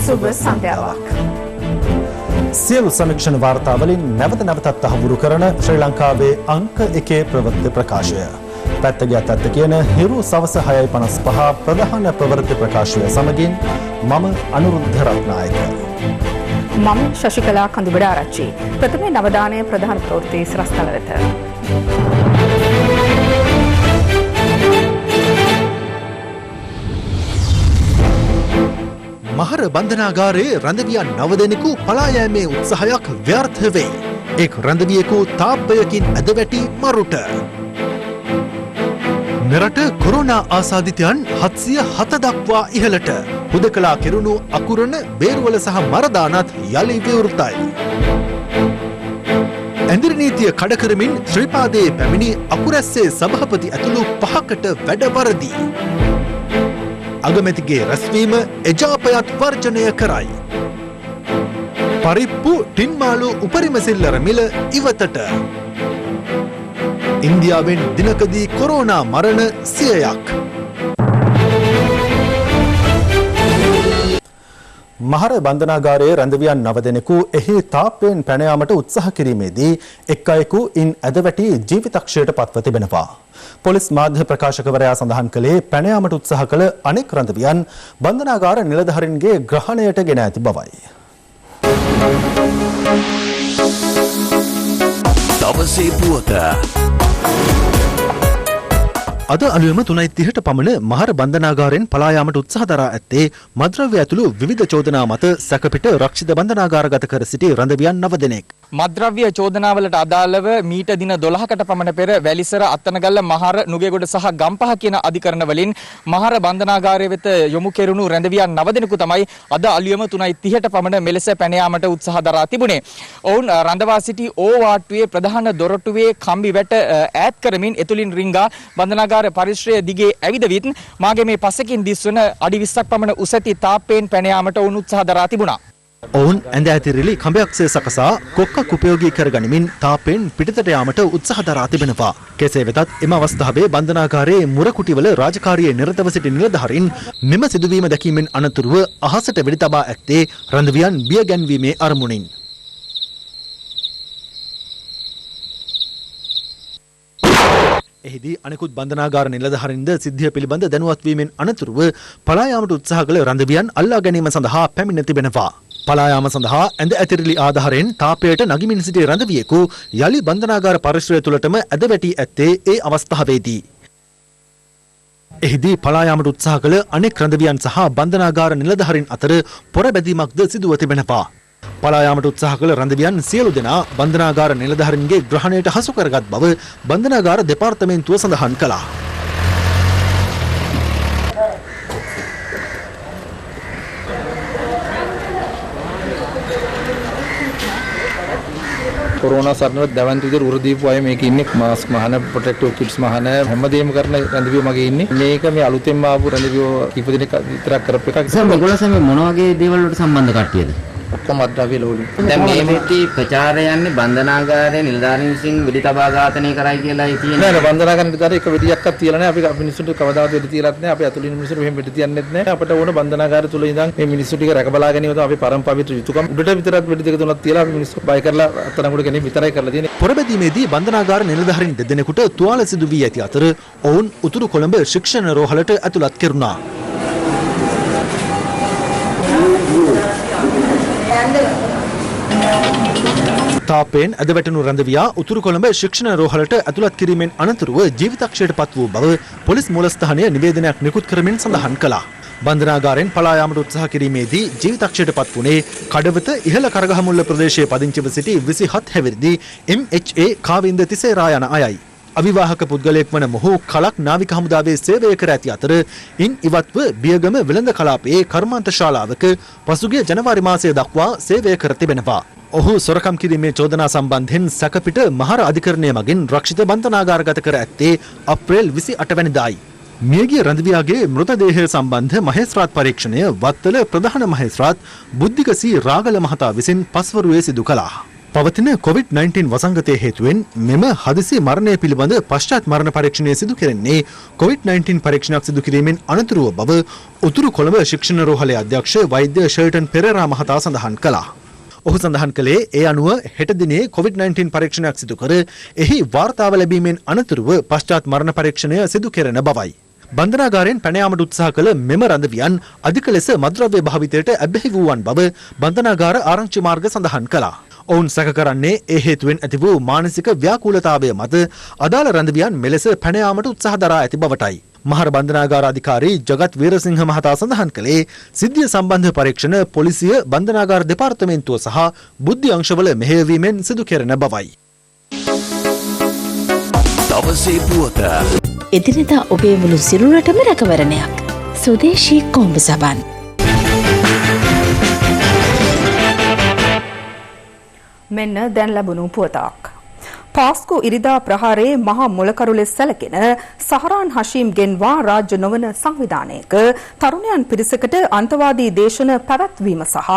සුබ සන්ධ්‍යාවක්. සියලු සමීක්ෂණ වාර්තාවලින් නැවත නැවතත් තහවුරු කරන ශ්‍රී ලංකාවේ අංක 1 ප්‍රවෘත්ති ප්‍රකාශය. පැත්තගියත් ඇත්ත කියන හිරු සවස 6:55 ප්‍රධාන ප්‍රවෘත්ති ප්‍රකාශය සමගින් මම අනුරුද්ධ රත්නායක. මම ශශිකලා කඳුබඩ ආරච්චි. ප්‍රථම නවදානය ප්‍රධාන ප්‍රවෘත්ති සිරස්තල වෙත. මහර බන්ධනාගාරයේ රැඳවියන් 9 දෙනෙකු පලා යාමේ උත්සාහයක් ව්‍යර්ථ වෙයි. එක් රැඳවියෙකු තාප්පයකින් ඇද වැටි මරුට. මෙරට කොරෝනා ආසාදිතයන් 707 දක්වා ඉහළට. හුදකලා කෙරුණු අකුරණ බේරුවල සහ මරදානත් යලි විවෘතයි. ඇඳිරි නීතිය කඩ කරමින් ශ්‍රීපාදයේ පැමිණි අකුරැස්සේ සභාපති ඇතුළු 5කට වැඩ වරදි. අගමැතිගේ රැස්වීම එජාපයත් වර්ජනය කරයි. පරිප්පු ටින්මාලු උපරිම සිල්ලර මිල ඉවතට. ඉන්දියාවෙන් දිනකදී කොරෝනා මරණ 100ක්. මහර බන්ධනාගාරයේ රැඳවියන් 9 දෙනෙකු එහි තාප්පයෙන් පැන යාමට උත්සාහ කිරීමේදී එක් අයෙකු ඉන් ඇද වැටි ජීවිතක්ෂයට පත්ව තිබෙනවා. පොලිස් මාධ්‍ය ප්‍රකාශකවරයා සඳහන් කළේ පැන යාමට උත්සාහ කළ අනෙක් රැඳවියන් බන්ධනාගාර නිලධාරීන්ගේ ග්‍රහණයට ගෙන ඇති බවයි. දවසේ පුවත අද අලුයම 3:30ට පමණ මහර බන්ධනාගාරයෙන් පලා යාමට උත්සාහ දරා ඇත්තේ මද්‍රව්‍ය ඇතුළු විවිධ චෝදනා මත සැකපිට රක්ෂිත බන්ධනාගාරගත කර සිටි රැඳවියන් 9 දෙනෙක්. මද්‍රව්‍ය චෝදනාවලට අදාළව මීට දින 12කට පමණ පෙර වැලිසර අත්තනගල්ල මහර නුගේගොඩ සහ ගම්පහ කියන අධිකරණ වලින් මහර බන්ධනාගාරය වෙත යොමු කෙරුණු රැඳවියන් 9 දෙනෙකු තමයි අද අලුයම 3:30ට පමණ මෙලෙස පැන යාමට උත්සාහ දරා තිබුණේ. ඔවුන් රඳවා සිටි ඕවාට්ටුවේ ප්‍රධාන දොරටුවේ කම්බි වැට ඈත් කරමින් එතුලින් රිංගා බන්ධනාගාර පරිශ්‍රය දිගේ ඇවිදවිත් මාගේ මේ පසකින් දිස්වන අඩි 20ක් පමණ උස ඇති තාප්පයෙන් පැන යාමට ඔවුන් උත්සාහ දරා තිබුණා. ඔවුන් ඇඳ ඇතිරිලි කඹයක්සේ සකසා කොක්කක් උපයෝගී කරගනිමින් තාපෙන් පිටතට යාමට උත්සාහ දරා තිබෙනවා. කෙසේ වෙතත් එම අවස්ථාවේ බන්ධනාගාරයේ මුරකුටිවල රාජකාරියේ නිරතව සිටි නිලධාරීන් මෙම සිදුවීම දැකීමෙන් අනතුරුව අහසට වෙඩි තබා ඇත්තේ රැඳවියන් බිය ගැන්වීමේ අරමුණින්. එහිදී අනෙකුත් බන්ධනාගාර නිලධාරීන්ද සිද්ධිය පිළිබඳ දැනුවත් වීමෙන් අනතුරුව පලා යාමට උත්සාහ කළ රැඳවියන් අල්ලා ගැනීම සඳහා පැමිණ තිබෙනවා. පලා යාම සඳහා ඇඳ ඇතිරිලි ආධාරයෙන් තාපයට නගිමින් සිටි රැඳවියෙකු යලි බන්ධනාගාර පරිශ්‍රය තුළටම ඇද වැටි ඇත්තේ ඒ අවස්ථාවේදී. එහිදී පලා යාමට උත්සාහ කළ අනෙක් රැඳවියන් සහ බන්ධනාගාර නිලධාරීන් අතර පොර බැදීමක්ද සිදුව තිබෙනවා. පලා යාමට උත්සාහ කළ රැඳවියන් සියලු දෙනා බන්ධනාගාර නිලධාරීන්ගේ ග්‍රහණයට හසු කරගත් බව බන්ධනාගාර දෙපාර්තමේන්තුව සඳහන් කළා. කොරෝනා සරණව දවන්ත විතර උර දීපු අය මේක ඉන්නේ මාස්ක් මහන ප්‍රොටෙක්ටිව් කිට්ස් මහන හැමදේම කරන රැඳවියෝ මගේ ඉන්නේ මේක මේ අලුතෙන්ම ආපු රැඳවියෝ කීප දෙනෙක් විතරක් කරපු එකක්. සර් මේගොල්ලෝ සමේ මොන වගේ දේවල් වලට සම්බන්ධ කට්ටියද? ඔක්කොම අද්‍රව්‍ය ලෝලු. දැන් මේ මෙටි ප්‍රචාරය යන්නේ බන්ධනාගාරයේ නිලධාරීන් විසින් වෙඩි තබා ඝාතනය කරයි කියලායි තියෙන්නේ. නෑ බන්ධනාගාර නිලධාරී එක වෙඩියක්වත් තියලා නෑ. අපි මිනිස්සුන්ට කවදාවත් වෙඩි තියලත් නෑ. අපි අතුලින් මිනිස්සුන්ට මෙහෙම වෙඩි තියන්නෙත් නෑ. අපිට ඕන බන්ධනාගාරය තුල ඉඳන් මේ මිනිස්සු ටික රැක බලා ගැනීම තමයි අපේ පරම්පවිත්‍ර යුතුයකම. උඩට විතරක් වෙඩි දෙක තුනක් තියලා අපි මිනිස්සු බය කරලා අත්අඩංගුවට ගැනීම විතරයි කරලා තියෙන්නේ. පොරබැදීමේදී බන්ධනාගාර නිලධාරීන් දෙදෙනෙකුට තුවාල සිදු වී ඇති අතර ඔවුන් උතුරු කොළඹ ශික්ෂණ රෝහලට ඇතුළත් කෙරුණා. තාපයෙන් ඇද වැටෙනු රැඳවියා උතුරු කොළඹ ශික්ෂණ රෝහලට ඇතුළත් කිරීමෙන් අනතුරුව ජීවිතක්ෂයට පත් වූ බව පොලිස් මූලස්ථානය නිවේදනයක් නිකුත් කරමින් සඳහන් කළා. බන්ධනාගාරයෙන් පලා යාමට උත්සාහ කිරීමේදී ජීවිතක්ෂයට පත් වුණේ කඩවත ඉහළ කරගහමුල්ල ප්‍රදේශයේ පදිංචිව සිටි 27 හැවිරිදි MHA කාවින්ද තිසේරා යන අයයි. අවිවාහක පුද්ගලයෙක් වන මොහු කලක් නාවික හමුදාවේ සේවය කර ඇති අතර ඉන් ඉවත්ව බියගම වෙළඳ කලාපයේ කර්මාන්ත ශාලාවක පසුගිය ජනවාරි මාසය දක්වා සේවය කර තිබෙනවා. ඔහු සොරකම් කිරීමේ චෝදනා සම්බන්ධයෙන් සැකපිට මහර අධිකරණය මගින් රක්ෂිත බන්ධනාගාරගත කර ඇත්තේ අප්‍රේල් 28 වැනිදායි. මියගිය රැඳවියාගේ මෘතදේහය සම්බන්ධ මහේස්ත්‍රාත් පරීක්ෂණය වත්තල ප්‍රධාන මහේස්ත්‍රාත් බුද්ධික සී රාගල මහතා විසින් පස්වරුවේ සිදු කළා. පවතින COVID-19 වසංගතය හේතුවෙන් මෙම හදිසි මරණය පිළිබඳ පශ්චාත් මරණ පරීක්ෂණය සිදු කෙරෙන්නේ COVID-19 පරීක්ෂණයක් සිදු කිරීමෙන් අනතුරුව බව උතුරු කොළඹ ශික්ෂණ රෝහලේ අධ්‍යක්ෂ වෛද්‍ය ෂර්ටන් පෙරේරා මහතා සඳහන් කළා. ඔහු සඳහන් කළේ ඒ අනුව හෙට දිනේ COVID-19 පරීක්ෂණයක් සිදු කර එහි වාර්තාව ලැබීමෙන් අනතුරුව පශ්චාත් මරණ පරීක්ෂණය සිදු කෙරෙන බවයි. බන්ධනාගාරයෙන් පැන යාමට උත්සාහ කළ මෙම රඳවියන් අධික ලෙස මද්‍රව්‍ය භාවිතයට ඇබ්බැහි වූවන් බව බන්ධනාගාර ආරංචි මාර්ග සඳහන් කළා. ඔවුන් සැක කරන්නේ ඒ හේතුවෙන් ඇති වූ මානසික ව්‍යාකූලතාවය මත අදාළ රඳවියන් මෙලෙස පැන යාමට උත්සාහ දරා ඇති බවටයි. මහර බන්ධනාගාර අධිකාරී ජගත් වීරසිංහ මහතා සඳහන් කළේ සිද්ධිය සම්බන්ධ පරීක්ෂණ පොලිසිය බන්ධනාගාර දෙපාර්තමේන්තුව සහ බුද්ධි අංශවල මෙහෙයවීමෙන් සිදු කෙරෙන බවයි. දවසේ පුවත එදිනෙදා ඔබේ මුළු සිරුරටම රැකවරණයක්. ස්වදේශී කොම්බ සබන්. මෙන්න දැන් ලැබුණු පුවතක්. පාස්කු ඉරිදා ප්‍රහාරයේ මහා මුලකරු ලෙස සැලකෙන සහරාන් හෂීම් ගෙන්වා රාජ්‍ය නොවන සංවිධානයක තරුණයන් පිරිසකට අන්තවාදී දේශන පැවැත්වීම සහ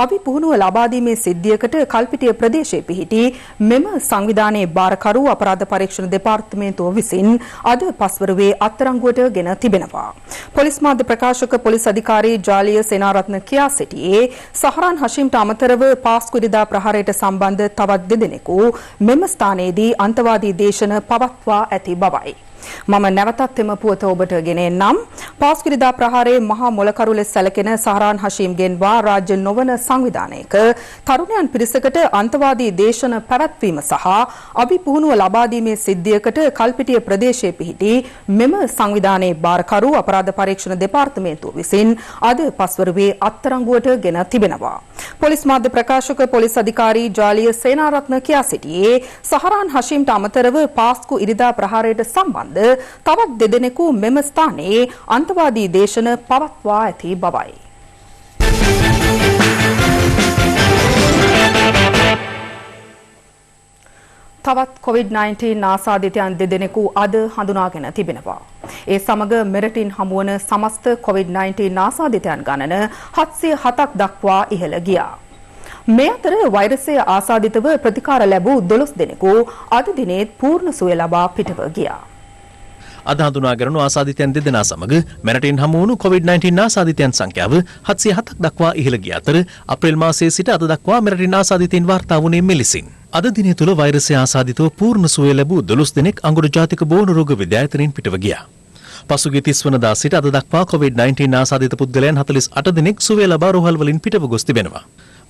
අවිපුහුණුව ලබා දීමේ සිද්ධියකට කල්පිටිය ප්‍රදේශයේ පිහිටි මෙම සංවිධානයේ භාරකරු අපරාධ පරීක්ෂණ දෙපාර්තමේන්තුව විසින් අද පස්වරුවේ අත්අඩංගුවට ගෙන තිබෙනවා. පොලිස් මාධ්‍ය ප්‍රකාශක පොලිස් අධිකාරී ජාලිය සේනාරත්න කියා සිටියේ සහරාන් හෂීම්ට අමතරව පාස්කු ඉරිදා ප්‍රහාරයට සම්බන්ධ තවත් දෙදෙනෙකු මෙම ස්ථානයේ අන්තවාදී දේශන පවත්වා ඇති බවයි. මම නැවතත් එම පුවත ඔබට ගෙනෙන්නම්. පාස්කු ඉරිදා ප්‍රහාරයේ මහා මොලකරු ලෙස සැලකෙන සහරාන් හෂීම් ගෙන්වා රාජ්‍ය නොවන සංවිධානයක තරුණයන් පිරිසකට අන්තවාදී දේශන පැවැත්වීම සහ අභිපුහුණුව ලබා දීමේ සිද්ධියකට කල්පිටිය ප්‍රදේශයේ පිහිටි මෙම සංවිධානයේ භාරකරු අපරාධ පරීක්ෂණ දෙපාර්තමේන්තුව විසින් අද පස්වරුවේ අත්අඩංගුවට ගෙන තිබෙනවා. පොලිස් මාධ්‍ය ප්‍රකාශක පොලිස් අධිකාරී ජාලිය සේනාරත්න කියා සිටියේ සහරාන් හෂීම්ට අමතරව පාස්කු ඉරිදා ප්‍රහාරයට සම්බන්ධ තවත් දෙදෙනෙකු මෙම ස්ථානයේ අන්තවාදී දේශන පවත්වා ඇති බවයි. තවත් COVID-19 ආසාදිතයන් දෙදෙනෙකු අද හඳුනාගෙන තිබෙනවා. ඒ සමග මෙරටින් හමුවන සමස්ත COVID-19 ආසාදිතයන් ගණන 707ක් දක්වා ඉහළ ගියා. මේ අතර වෛරසය ආසාදිතව ප්‍රතිකාර ලැබූ 12 දෙනෙකු අද දිනේත් පූර්ණ සුවය ලබා පිටව ගියා. අද හඳුනාගැනුණු ආසාදිතයන් දෙදෙනා සමග මෙරටින් හමු වුණු COVID-19 ආසාදිතයන් සංඛ්‍යාව 707ක් දක්වා ඉහළ ගිය අතර අප්‍රේල් මාසයේ සිට අද දක්වා මෙරටින් ආසාදිතයින් වාර්තා වුණේ මෙලෙසින්. අද දිනය තුළ වෛරසය ආසාදිතව පූර්ණ සුවය ලැබූ 12 දෙනෙක් අංගුරු ජාතික බෝන රෝග විද්‍යායතනයෙන් පිටව ගියා. පසුගිය 30 වනදා සිට අද දක්වා COVID-19 ආසාදිත පුද්ගලයන් 48 දෙනෙක් සුවය ලබා රෝහල් වලින් පිටව ගොස් තිබෙනවා.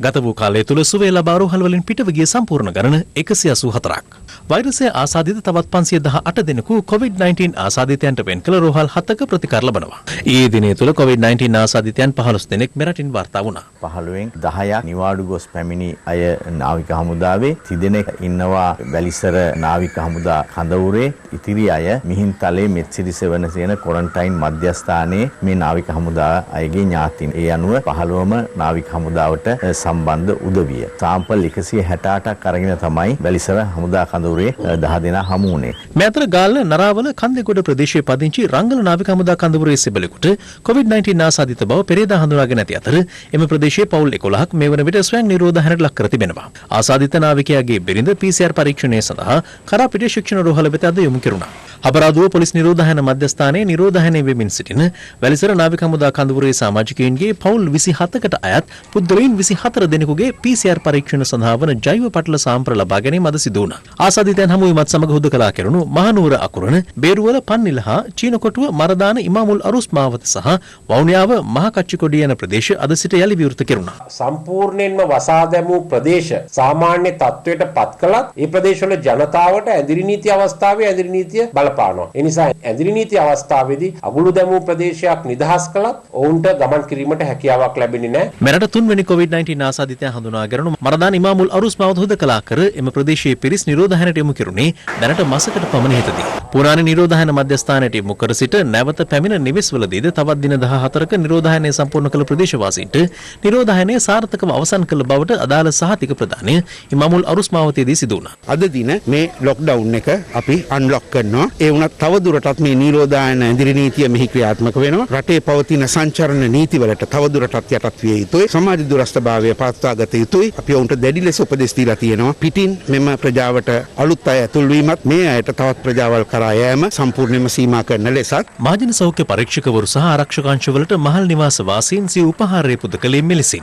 ගත වූ කාලය තුළ සුවය ලබා රෝහල් වලින් පිටව ගිය සම්පූර්ණ ගණන 184ක්. වෛරසය ආසාදිත තවත් 518 දෙනෙකු COVID-19 ආසාදිතයන්ට වෙන් කළ රෝහල් 7ක ප්‍රතිකාර ලබනවා. ඊයේ දිනය තුළ COVID-19 ආසාදිතයන් 15 දෙනෙක් මෙරටින් වාර්තා වුණා. 15න් 10ක් නිවාඩු ගොස් පැමිණි අය නාවික හමුදාවේ 30 දෙනෙක් ඉන්නවා වැලිසර නාවික හමුදා කඳවුරේ. ඉතිරි අය මිහින්තලේ මෙත්සිරි සෙවන සේන ක්වොරන්ටයින් මධ්‍යස්ථානයේ මේ නාවික හමුදා අයගේ ඥාතීන්. ඒ අනුව 15ම නාවික හමුදාවට සම්බන්ධ උදවිය. සාම්පල් 168ක් අරගෙන තමයි වැලිසර හමුදා කඳවුරේ 10 දෙනා හමු වුණේ. මේ අතර ගාල්ල නරාවල කන්දේගොඩ ප්‍රදේශයේ පදිංචි රංගල නාවික හමුදා කඳවුරේ සෙබළෙකුට COVID-19 ආසාදිත බව පෙරේදා හඳුනාගෙන ඇති අතර එම ප්‍රදේශයේ පවුල් 11ක් මේ වන විට ස්වයං නිරෝධායනයට ලක් කර තිබෙනවා. ආසාදිත නාවිකයාගේ බිරිඳ PCR පරීක්ෂණය සඳහා කරාපිටිය ශික්ෂණ රෝහල වෙත අද යොමු කෙරුණා. අපරාධව පොලිස් නිරෝධායන මධ්‍යස්ථානයේ නිරෝධායනය වෙමින් සිටින වැලිසර නාවික හමුදා කඳවුරේ සමාජිකයින්ගේ පවුල් 27කට අයත් පුද්ගලයන් 24 දෙනෙකුගේ PCR පරීක්ෂණ සඳහා වන ජෛව පටල සාම්ප්‍ර ලබා ගැනීම අද සිදු වුණා. ආසාදිතයන් හමුවීමත් සමග හුදකලා කෙරුණු මහනුවර අකුරණ, බේරුවල පන්නිල හා චීනකොටුව මරදාන ඉමාමුල් අරුස් මාවත සහ වවුනියාව මහ කච්චිකොඩිය යන ප්‍රදේශ අද සිට යලි විවෘත කෙරුණා. සම්පූර්ණයෙන්ම වසා දැමූ ප්‍රදේශ සාමාන්‍ය තත්වයට පත් කළත් ඒ ප්‍රදේශවල ජනතාවට ඇඳිරි නීති අවස්ථාවේ ඇඳිරි නීතිය බලපානවා. ඒ නිසා ඇඳිරි නීති අවස්ථාවේදී අගුළු දැමූ ප්‍රදේශයක් නිදහස් කළත් ඔවුන්ට ගමන් කිරීමට හැකියාවක් ලැබෙන්නේ නැහැ. මෙරට තුන්වෙනි COVID-19 ආසාදිතයන් හඳුනාගෙන මරදාන ඉමාමුල් අරුස් මාවත හුදකලා කර එම ප්‍රදේශයේ පිරිස් නිරෝධායනයට යොමු කෙරුණේ දැනට මාසකට පමණ හිතදී. පුරාණ නිරෝධායන මධ්‍යස්ථානයට යොමු කර සිට නැවත පැමිණ නිවෙස්වලදීද තවත් දින 14ක නිරෝධායනය සම්පූර්ණ කළ ප්‍රදේශවාසීන්ට නිරෝධායනය සාර්ථකව අවසන් කළ බවට අදාළ සහතික ප්‍රදානය ඉමාමුල් අරුස් මාවතේදී සිදු වුණා. අද දින මේ ලොක්ඩවුන් එක අපි අන්ලොක් කරනවා. ඒ වුණත් තවදුරටත් මේ නිරෝධායන ඇඳිරි නීතිය මෙහි ක්‍රියාත්මක වෙනවා. රටේ පවතින සංචරණ නීතිවලට තවදුරටත් යටත් විය යුතුයි. සමාජ දුරස්ථභාවය පවත්වා ගත යුතුයි. අපි ඔවුන්ට දැඩි ලෙස උපදෙස් දීලා තියෙනවා. පිටින් මෙම ප්‍රජාවට අලුත් අය ඇතුල් වීමත් මේ අයට තවත් ප්‍රජාවල් කරා යෑම සම්පූර්ණයෙන්ම සීමා කරන ලෙසත් මහජන සෞඛ්‍ය පරීක්ෂකවරු සහ ආරක්ෂකාංශවලට මහල් නිවාස වාසීන් සිය උපහාරය පුද කළේ මෙලෙසින්.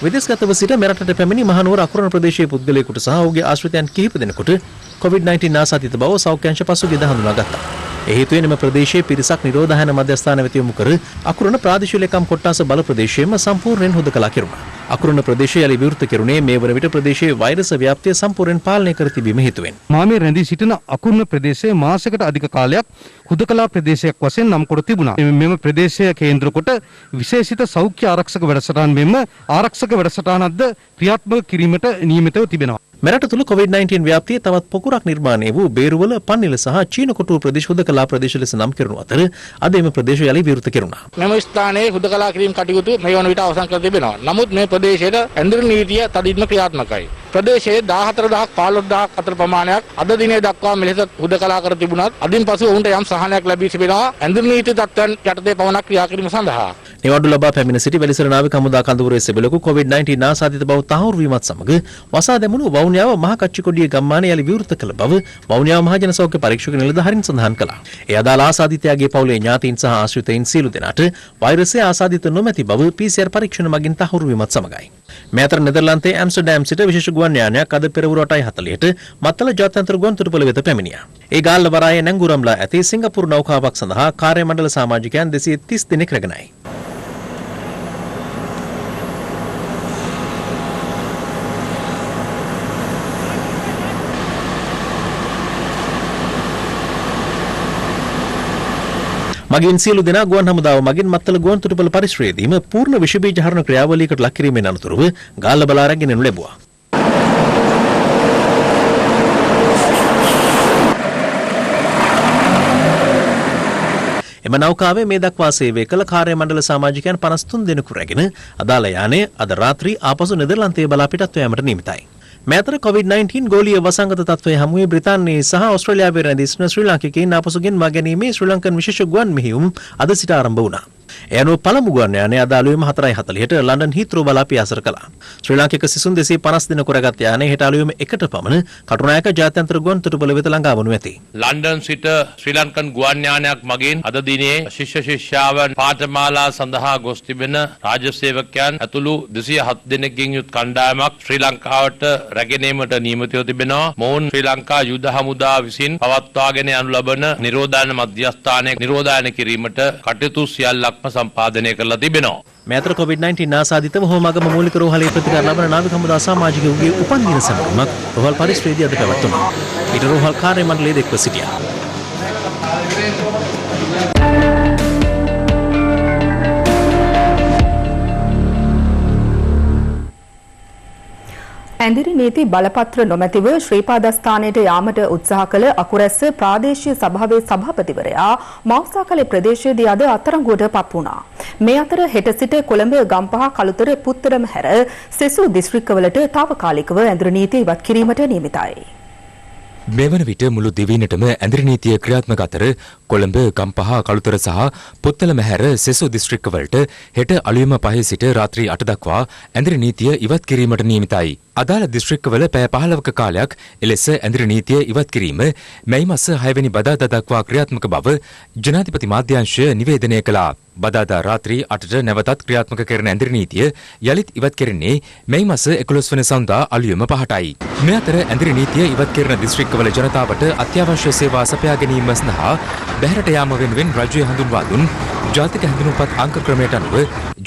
විදේශගතව සිට මෙරටට පැමිණි මහනුවර අකුරණ ප්‍රදේශයේ පුද්ගලයෙකුට සහ ඔහුගේ ආශ්‍රිතයන් කිහිප දෙනෙකුට COVID-19 ආසාදිත බව සෞඛ්‍යාංශ පසුගියදා හඳුනාගත්තා. ඒ හේතුවෙන් එම ප්‍රදේශයේ පිරිසක් නිරෝධායන මධ්‍යස්ථාන වෙත යොමු කර අකුරණ ප්‍රාදේශීය ලේකම් කොට්ටාස බල ප්‍රදේශයේම සම්පූර්ණයෙන් හුදකලා කෙරුණා. අකුරණ ප්‍රදේශය යලි විවෘත කෙරුණේ මේ වන විට ප්‍රදේශයේ වෛරස් ව්‍යාප්තිය සම්පූර්ණයෙන් පාලනය කර තිබීම හේතුවෙන්. මා මේ රැඳී සිටින අකුරණ ප්‍රදේශයේ මාසයකට අධික කාලයක් හුදකලා ප්‍රදේශයක් වශයෙන් නම් කොට තිබුණා. මෙම ප්‍රදේශය කේන්ද්‍ර කොට විශේෂිත සෞඛ්‍ය ආරක්ෂක වැඩසටහන් මෙන්ම ආරක්ෂක වැඩසටහනක්ද ක්‍රියාත්මක කිරීමට නියමිතව තිබෙනවා. මෙරට තුළ COVID-19 ව්‍යාප්තිය තවත් පොකුරක් නිර්මාණය වූ බේරුවල පන්නිල සහ චීන කොටුව ප්‍රදේශ හුදකලා ප්‍රදේශ ලෙස නම් කෙරුණු අතර අද එම ප්‍රදේශ යලි විවෘත කෙරුණා. මෙම ස්ථානයේ හුදකලා කිරීම කටයුතු මේ වන විට අවසන් කර තිබෙනවා. නමුත් මේ ප්‍රදේශයේ ඇඳිරි නීතිය තදින්ම ක්‍රියාත්මකයි. ප්‍රදේශයේ 14000ක් 15000ක් අතර ප්‍රමාණයක් අද දිනේ දක්වා මෙලෙස හුදකලා කර තිබුණත් අදින් පසු ඔවුන්ට යම් සහනයක් ලැබී තිබෙනවා ඇඳිරි නීති තත්ත්වයන් යටතේ පවණක් ක්‍රියා කිරීම සඳහා. නිවාඩු ලබා පැමිණ සිටි වැලිසර නාවික හමුදා කඳවුරේ සෙබළෙකු COVID-19 ආසාදිත බව තහවුරු වීමත් සමග වසා දැමුණු වවුනියාව මහ කච්චිකොඩියේ ගම්මානයේ යලි විවෘත කළ බව වවුනියාව මහජන සෞඛ්‍ය පරීක්ෂක නිලධාරීන් සඳහන් කළා. ඒ අදාළ ආසාදිතයාගේ පවුලේ ඥාතීන් සහ ආශ්‍රිතයින් සියලු දෙනාට වෛරසය ආසාදිත නොමැති බව PCR පරීක්ෂණ මගින් තහවුරු වීමත් සමගයි. මේ අතර නෙදර්ලන්තයේ ඇම්ස්ටර්ඩෑම් සිට විශේෂ ගුවන් යානයක් අද පෙරවරු 8:40ට මත්තල ජාත්‍යන්තර ගුවන් තොටුපළ වෙත පැමිණියා. ඒ ගාල්ල වරායේ නැංගුරම්ලා ඇති සිංගප්පූරු නෞකාවක් සඳහා කාර්ය මණ්ඩල සමාජිකයන් 230 දෙනෙක් රැගෙනයි. මගින් සියලු දෙනා ගුවන් හමුදාව මගින් මත්තල ගුවන් තොටුපළ පරිශ්‍රයේදීම පූර්ණ විෂ බීජ හරණ ක්‍රියාවලියකට ලක් කිරීමෙන් අනතුරුව ගාල්ල බලා රැගෙන යනු ලැබුවා. එම නෞකාවේ මේ දක්වා සේවය කළ කාර්ය මණ්ඩල සමාජිකයන් 53 දෙනෙකු රැගෙන අදාළ යානය අද රාත්‍රී ආපසු නෙදර්ලන්තයේ බලා පිටත්ව යාමට නියමිතයි. මේ අතර COVID-19 ගෝලීය වසංගත තත්ත්වයේ හමුවේ බ්‍රිතාන්‍යයේ සහ ඕස්ට්‍රේලියාවේ රැඳී සිටින ශ්‍රී ලාංකිකයින් ආපසු ගෙන්වා ගැනීමේ ශ්‍රී ලංකන් විශේෂ ගුවන් මෙහෙයුම් අද සිට ආරම්භ වුණා. ඒ අනුව පළමු ගුවන් යානය අද අලුයම 4:40ට ලන්ඩන් හීත්‍රෝ බලා පියාසර කළා. ශ්‍රී ලාංකික සිසුන් 250 දෙනෙකු රැගත් යානය හෙට අලුයම 1ට පමණ කටුනායක ජාත්‍යන්තර ගුවන් තොටුපළ වෙත ළඟා වනු ඇති. ලන්ඩන් සිට ශ්‍රී ලංකන් ගුවන් යානයක් මගින් අද දිනේ ශිෂ්‍ය ශිෂ්‍යාවන් පාඨමාලා සඳහා ගොස් තිබෙන රාජ්‍ය සේවකයන් ඇතුළු 207 දෙනෙක්ගෙන් යුත් කණ්ඩායමක් ශ්‍රී ලංකාවට රැගෙනීමට නියමිතව තිබෙනවා. මොවුන් ශ්‍රී ලංකා යුද හමුදා විසින් පවත්වාගෙන යනු ලබන නිරෝධායන මධ්‍යස්ථානයේ නිරෝධායන කිරීමට කටයුතු සියල්ලක්ම සම්පාදනය කරලා තිබෙනවා. මේ අතර COVID-19 ආසාදිතව හෝමාගම මූලික රෝහලේ ප්‍රතිකාර ලබන නාවික හමුදා සමාජිකයෙකුගේ උපන්දින සමරුමක් රෝහල් පරිශ්‍රයේදී අද පැවැත්වුණා. ඊට රෝහල් කාර්ය මණ්ඩලයේ එක්ව සිටියා. ඇඳිරි නීති බලපත්‍ර නොමැතිව ශ්‍රීපාදස්ථානයට යාමට උත්සාහ කළ අකුරැස්ස ප්‍රාදේශීය සභාවේ සභාපතිවරයා මව්සාකලේ ප්‍රදේශයේදී අද අත්අඩංගුවට පත් වුණා. මේ අතර හෙට සිට කොළඹ ගම්පහ කළුතර පුත්තරම හැර සෙසු දිස්ත්‍රික්කවලට තාවකාලිකව ඇඳිරි නීති ඉවත් කිරීමට නියමිතයි. මෙවන විට මුළු දිවයිනටම ඇඳිරි නීතිය ක්‍රියාත්මක අතර කොළඹ ගම්පහ කළුතර සහ පුත්තලම හැර සෙසු දිස්ත්‍රික්කවලට හෙට අලුයම 5 සිට රාත්‍රී 8 දක්වා ඇඳිරි නීතිය ඉවත් කිරීමට නියමිතයි. අදාළ දිස්ත්‍රික්කවල පැය 15ක කාලයක් එලෙස ඇඳිරි නීතිය ඉවත් කිරීම මැයි මාස 6 වෙනි බදාදා දක්වා ක්‍රියාත්මක බව ජනාධිපති මාධ්‍යාංශය නිවේදනය කළා. බදාදා රාත්‍රී 8ට නැවතත් ක්‍රියාත්මක කරන ඇඳිරි නීතිය යලිත් ඉවත් කෙරෙන්නේ මැයි මාස 11 වන සඳුදා අලුයම 5ටයි. මේ අතර ඇඳිරි නීතිය ඉවත් කරන දිස්ත්‍රික්කවල ජනතාවට අත්‍යවශ්‍ය සේවා සපයා ගැනීම සඳහා බැහැරට යාම වෙනුවෙන් රජය හඳුන්වා දුන් ජාතික හැඳුනුම්පත් අංක ක්‍රමයට අනුව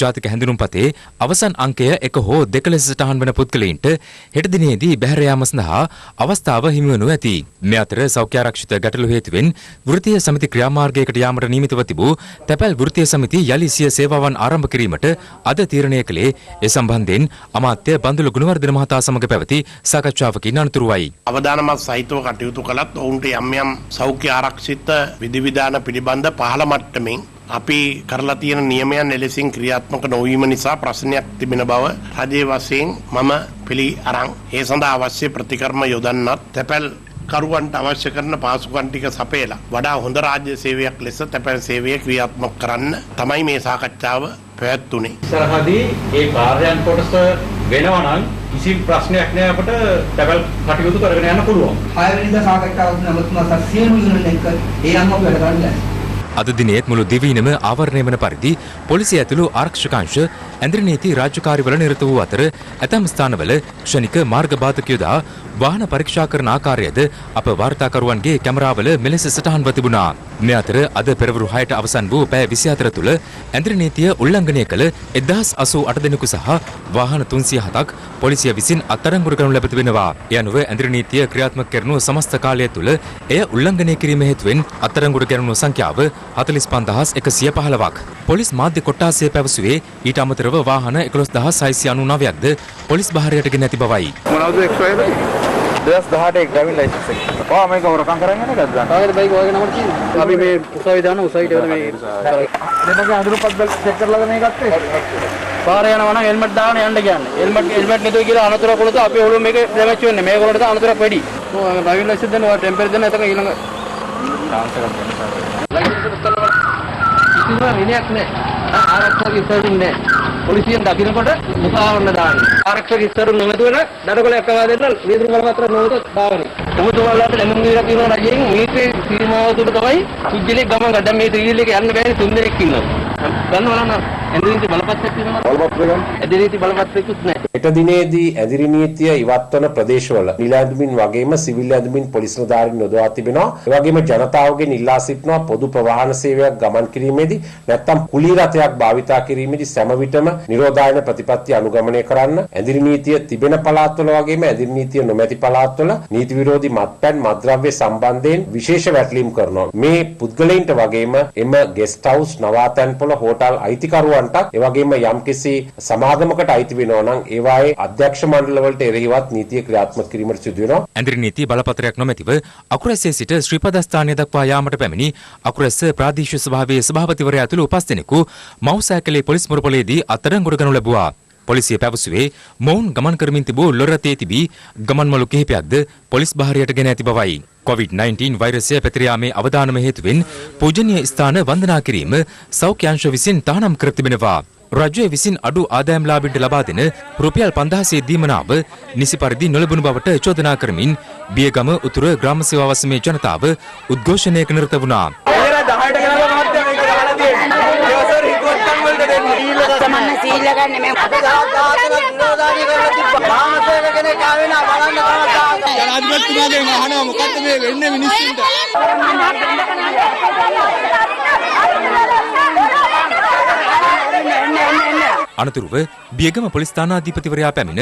ජාතික හැඳුනුම්පතේ අවසන් අංකය 1 හෝ 2 ලෙස සටහන් වන පුද්ගලයින්ට හෙට දිනේදී බැහැර යාම සඳහා අවස්ථාව හිමි වනු ඇති. මේ අතර සෞඛ්‍ය ආරක්ෂිත ගැටලු හේතුවෙන් වෘත්තීය සමිති ක්‍රියාමාර්ගයකට යාමට නියමිතව තිබූ තැපැල් වෘත්තීය සමිතිය යලි සිය සේවාවන් ආරම්භ කිරීමට අද තීරණය කළේ ඒ සම්බන්ධයෙන් අමාත්‍ය බන්දුල ගුණවර්ධන මහතා සමග පැවති සාකච්ඡාවකින් අනතුරුවයි. අවදානමත් සහිතව කටයුතු කළත් ඔවුන්ට යම් යම් සෞඛ්‍ය ආරක්ෂිත විධිවිධාන පිළිබඳ පහළ මට්ටමින් අපි කරලා තියෙන නියමයන් එලෙසින් ක්‍රියාත්මක නොවීම නිසා ප්‍රශ්නයක් තිබෙන බව රජයේ වශයෙන් මම පිළි අරන් ඒ සඳහා අවශ්‍ය ප්‍රතිකර්ම යොදන්නත් තැපැල් කරුවන්ට අවශ්‍ය කරන පාසුකම් ටික සපයලා වඩා හොඳ රාජ්‍ය සේවයක් ලෙස තැපැල් සේවය ක්‍රියාත්මක කරන්න තමයි මේ සාකච්ඡාව පැවැත්වුනේ. ඉස්සරහදී ඒ කාර්යයන් කොටස වෙනවා නම් කිසි ප්‍රශ්නයක් නෑ අපට තැපැල් කටයුතු කරගෙන යන්න පුළුවන්. 6 වෙනිදා සාකච්ඡාවක් නමුත් සියලු යුනියන් එක්ක ඒ අම්ම වැඩ කරන්නේ. අද දිනේත් මුළු දිවයිනම ආවරණය වන පරිදි පොලිසිය ඇතුළු ආරක්ෂකාංශ ඇඳරි නීති රාජකාරිවල නිරත වූ අතර ඇතැම් ස්ථානවල ක්ෂණික මාර්ග බාධක යොදා වාහන පරීක්ෂා කරන ආකාරයද අප වාර්තාකරුවන්ගේ කැමරාවල මෙලෙස සටහන්ව තිබුණා. මේ අතර අද පෙරවරු 6ට අවසන් වූ පැය 24 තුළ ඇඳරි නීතිය උල්ලංඝනය කළ 1088 දෙනෙකු සහ වාහන 307ක් පොලිසිය විසින් අත්අඩංගුවට ගනු ලැබ තිබෙනවා. ඒ අනුව ඇඳරි නීතිය ක්‍රියාත්මක කරනු සමස්ත කාලය තුළ එය උල්ලංඝනය කිරීම හේතුවෙන් අත්අඩංගුවට ගැනුණු සංඛ්‍යාව 45115ක්. පොලිස් මාධ්‍ය කොට්ටාසය පැවසුවේ ඊට අමතරව වාහන 11699ක්ද පොලිස් භාරයට ගෙන ඇති බවයි. මොනවද එක්ස්පයර් 2018 ඩ්‍රයිවිං ලයිසන්ස් එක. ඔයා මේක හොරකම් කරගෙන යනකද ගන්න? ආයෙත් බයික් වගේ නමර කියන්නේ. අපි මේ උසාවි දාන උසාවිට එවල මේ දෙන්නගේ අඳුරුපත් බෙල් චෙක් කරලාද මේ ගත්තේ? පාරේ යනවා නම් හෙල්මට් දාගෙන යන්න කියන්නේ. හෙල්මට් නෙතුයි කියලා අනතුරක් වලද අපි ඔළුව මේක ඩැමේජ් වෙන්නේ. මේක වලට අනතුරක් වැඩි. ඩ්‍රයිවිං ලයිසන්ස් දෙන්න ඔයා ටෙම්පරරි දෙන්න එතක ඊළඟ chance එකක් දෙන්න සාරා. ලයිසන්ස් එක කරලා කිසිම විනයක් නැහැ. ආරක්ෂක ඉස්සරින් නැහැ. පොලිසියෙන් දකින්නකොට මුසාවන්න දාන්නේ. ආරක්ෂක ඉස්සරින් නොමැතුවන දඩකොලයක් අවා දෙන්න වේදුරු බලපත්‍ර නොවුත දාවනේ. ඔබතුමාලාට ලැබුම් දීලා තියෙන රජයෙන් මේකේ සීමාව තුළ තමයි කුජලේ ගමන් ගන්න මේ ත්‍රිවිල් එක යන්න බෑනේ 3 දෙනෙක් ඉන්නවා. ගන්නවා නම් ඇඳිරිනීති බලපත්‍රයක් තියෙනවා. ඇඳිරිනීති බලපත්‍රයකුත් නැහැ. හෙට දිනේදී ඇඳිරි නීතිය ඉවත්වන ප්‍රදේශවල නිල ඇඳුමින් වගේම සිවිල් ඇඳුමින් පොලිස් නිලධාරීන් යොදවා තිබෙනවා. ඒ වගේම ජනතාවගෙන් ඉල්ලා සිටිනවා පොදු ප්‍රවාහන සේවයක් ගමන් කිරීමේදී නැත්නම් කුලී රථයක් භාවිතා කිරීමේදී සෑම විටම නිරෝධායන ප්‍රතිපත්ති අනුගමනය කරන්න. ඇඳිරි නීතිය තිබෙන පළාත්වල වගේම ඇඳිරි නීතිය නොමැති පළාත්වල නීති විරෝධී මත්පැන් මත්ද්‍රව්‍ය සම්බන්ධයෙන් විශේෂ වැටලීම් කරනවා. මේ පුද්ගලයින්ට වගේම එම ගෙස්ට් හවුස් නවාතැන්පොළ හෝටල් අයිතිකරුවන්ට ඒ වගේම යම්කිසි සමාගමකට අයිති වෙනවා නම් ඒවායේ අධ්‍යක්ෂ මණ්ඩලවලට එරෙහිවත් නීතිය ක්‍රියාත්මක කිරීමට සිදු වෙනවා. ඇඳිරි නීති බලපත්‍රයක් නොමැතිව අකුරැස්සේ සිට ශ්‍රීපදස්ථානය දක්වා යාමට පැමිණි අකුරැස්ස ප්‍රාදේශීය සභාවේ සභාපතිවරයා ඇතුළු 5 දෙනෙකු මව්සෑකලේ පොලිස් මුරපොලේදී අත්අඩංගුවට ගනු ලැබුවා. පොලිසිය පැවසුවේ මොවුන් ගමන් කරමින් තිබූ ලොරතේ තිබී ගමන්මලු කිහිපයක්ද පොලිස් භාරයට ගෙන ඇති බවයි. COVID-19 වෛරසය පැතිර යාමේ අවදානම හේතුවෙන් පූජනීය ස්ථාන වන්දනා කිරීම සෞඛ්‍ය අංශ විසින් තහනම් කර තිබෙනවා. රජය විසින් අඩු ආදායම්ලාභීන්ට ලබා දෙන රුපියල් 5000 දීමනාව නිසි පරිදි නොලැබුණු බවට චෝදනා කරමින් බියගම උතුර ග්‍රාම සේවා වසමේ ජනතාව උද්ඝෝෂණයක නිරත වුණා. ජනාධිපතිතුමාගෙන් අහනවා මොකද්ද මේ වෙන්නේ මිනිස්සුන්ට? අනතුරුව බියගම පොලිස් ස්ථානාධිපතිවරයා පැමිණ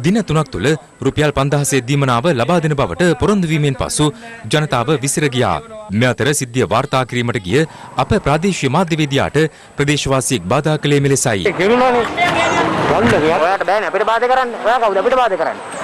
දින 3ක් තුළ රුපියල් 5000 දීමනාව ලබා දෙන බවට පොරොන්දු වීමෙන් පසු ජනතාව විසිර ගියා. මේ අතර සිද්ධිය වාර්තා කිරීමට ගිය අප ප්‍රාදේශීය මාධ්‍යවේදියාට ප්‍රදේශවාසීෙක් බාධා කළේ මෙලෙසයි. ඔයාට බෑනේ අපිට බාධා කරන්න. ඔයා කවුද අපිට බාධා කරන්නේ?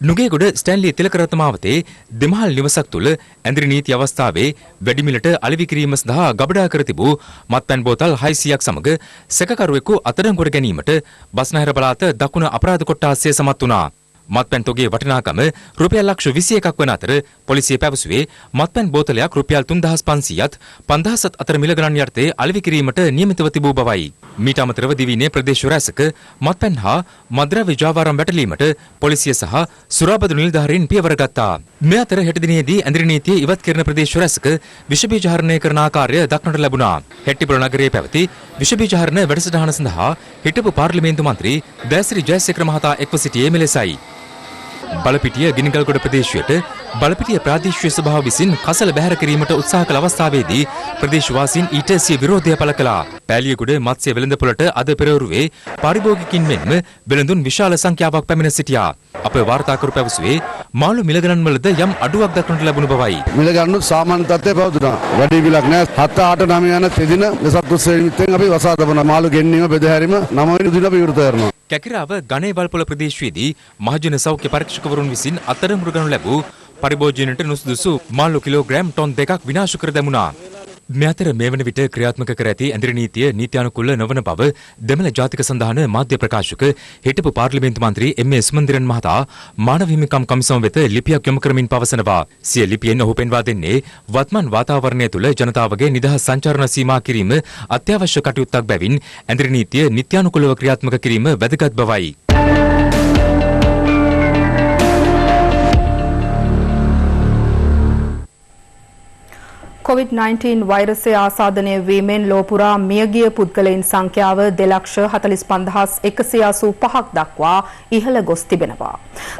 නුගේගොඩ ස්ටැන්ලි තිලකරත්න මාවතේ දෙමහල් නිවසක් තුළ ඇඳිරි නීති අවස්ථාවේ වැඩිමිලට අලෙවි කිරීම සඳහා ගබඩා කර තිබූ මත්පැන් බෝතල් 600ක් සමග සැකකරුවෙකු අත්අඩංගුවට ගැනීමට බස්නාහිර පළාත දකුණ අපරාධ කොට්ටාසය සමත් වුණා. මත්පැන් තොගේ වටිනාකම රුපියල් ලක්ෂ 21ක් වන අතර පොලිසිය පැවසුවේ මත්පැන් බෝතලයක් රුපියල් 3500ත් 5000ත් අතර මිල ගණන් යටතේ අලෙවි කිරීමට නියමිතව තිබූ බවයි. මීට අමතරව දිවයිනේ ප්‍රදේශ රැසක මත්පැන් හා මද්ද්‍රව්‍ය ජාවාරම් වැටලීමට පොලිසිය සහ සුරාබදු නිලධාරීන් පියවර ගත්තා. මේ අතර හෙට දිනේදී ඇඳිරි නීතිය ඉවත් කරන ප්‍රදේශ රැසක විෂ බීජ හරණය කරන ආකාරය දක්නට ලැබුණා. හෙට්ටිපොළ නගරයේ පැවති විෂ බීජ හරණ වැඩසටහන සඳහා හිටපු පාර්ලිමේන්තු මන්ත්‍රී දෑසිරි ජයසේකර මහතා එක්ව සිටියේ මෙලෙසයි. බලපිටිය ගිනිගල්ගොඩ ප්‍රදේශයට බලපිටිය ප්‍රාදේශීය සභාව විසින් කසල බැහැර කිරීමට උත්සාහ කළ අවස්ථාවේදී ප්‍රදේශවාසීන් ඊට සිය විරෝධය පළ කළා. පෑලියගොඩ මත්ස්‍ය වෙළඳපොළට අද පෙරවරුවේ පාරිභෝගිකින් මෙන්ම වෙළඳුන් විශාල සංඛ්‍යාවක් පැමිණ සිටියා. අප වාර්තාකරු පැවසුවේ මාළු මිල ගණන් වලද යම් අඩුවක් දක්නට ලැබුණු බවයි. මිල ගණන් සාමාන්‍ය තත්ත්වයේ පවතිනවා. වැඩි විලක් නැහැ. 7 8 9 යන තෙදින වෙසක් උත්සවයෙන් නිමිත්තෙන් අපි වසා තබන මාළු ගෙන්වීම බෙදහැරීම 9 වෙනි දින අපි විවෘත කරනවා. කැකිරාව ගණේවල්පොළ ප්‍රදේශයේදී මහජන සෞඛ්‍ය පරීක්ෂකවරුන් විසින් අත්අඩංගුවට ගනු ලැබූ පරිභෝජනයට නුසුදුසු මාළු කිලෝග්‍රෑම් ටොන් 2ක් විනාශ කර දැමුණා. මේ අතර මේ වන විට ක්‍රියාත්මක කර ඇති ඇඳිරි නීතිය නීත්‍යානුකූල නොවන බව දෙමළ ජාතික සන්ධාන මාධ්‍ය ප්‍රකාශක හිටපු පාර්ලිමේන්තු මන්ත්‍රී එම්.ඒ. සුමන්දිරන් මහතා මානව හිමිකම් කමිසම වෙත ලිපියක් යොමු කරමින් පවසනවා. සිය ලිපියෙන් ඔහු පෙන්වා දෙන්නේ වත්මන් වාතාවරණය තුළ ජනතාවගේ නිදහස් සංචාරණ සීමා කිරීම අත්‍යවශ්‍ය කටයුත්තක් බැවින් ඇඳිරි නීතිය නීත්‍යානුකූලව ක්‍රියාත්මක කිරීම වැදගත් බවයි. COVID-19 වෛරසය ආසාදනය වීමෙන් ලොව පුරා මියගිය පුද්ගලයන් සංඛ්‍යාව 2,45,185ක් දක්වා ඉහළ ගොස් තිබෙනවා.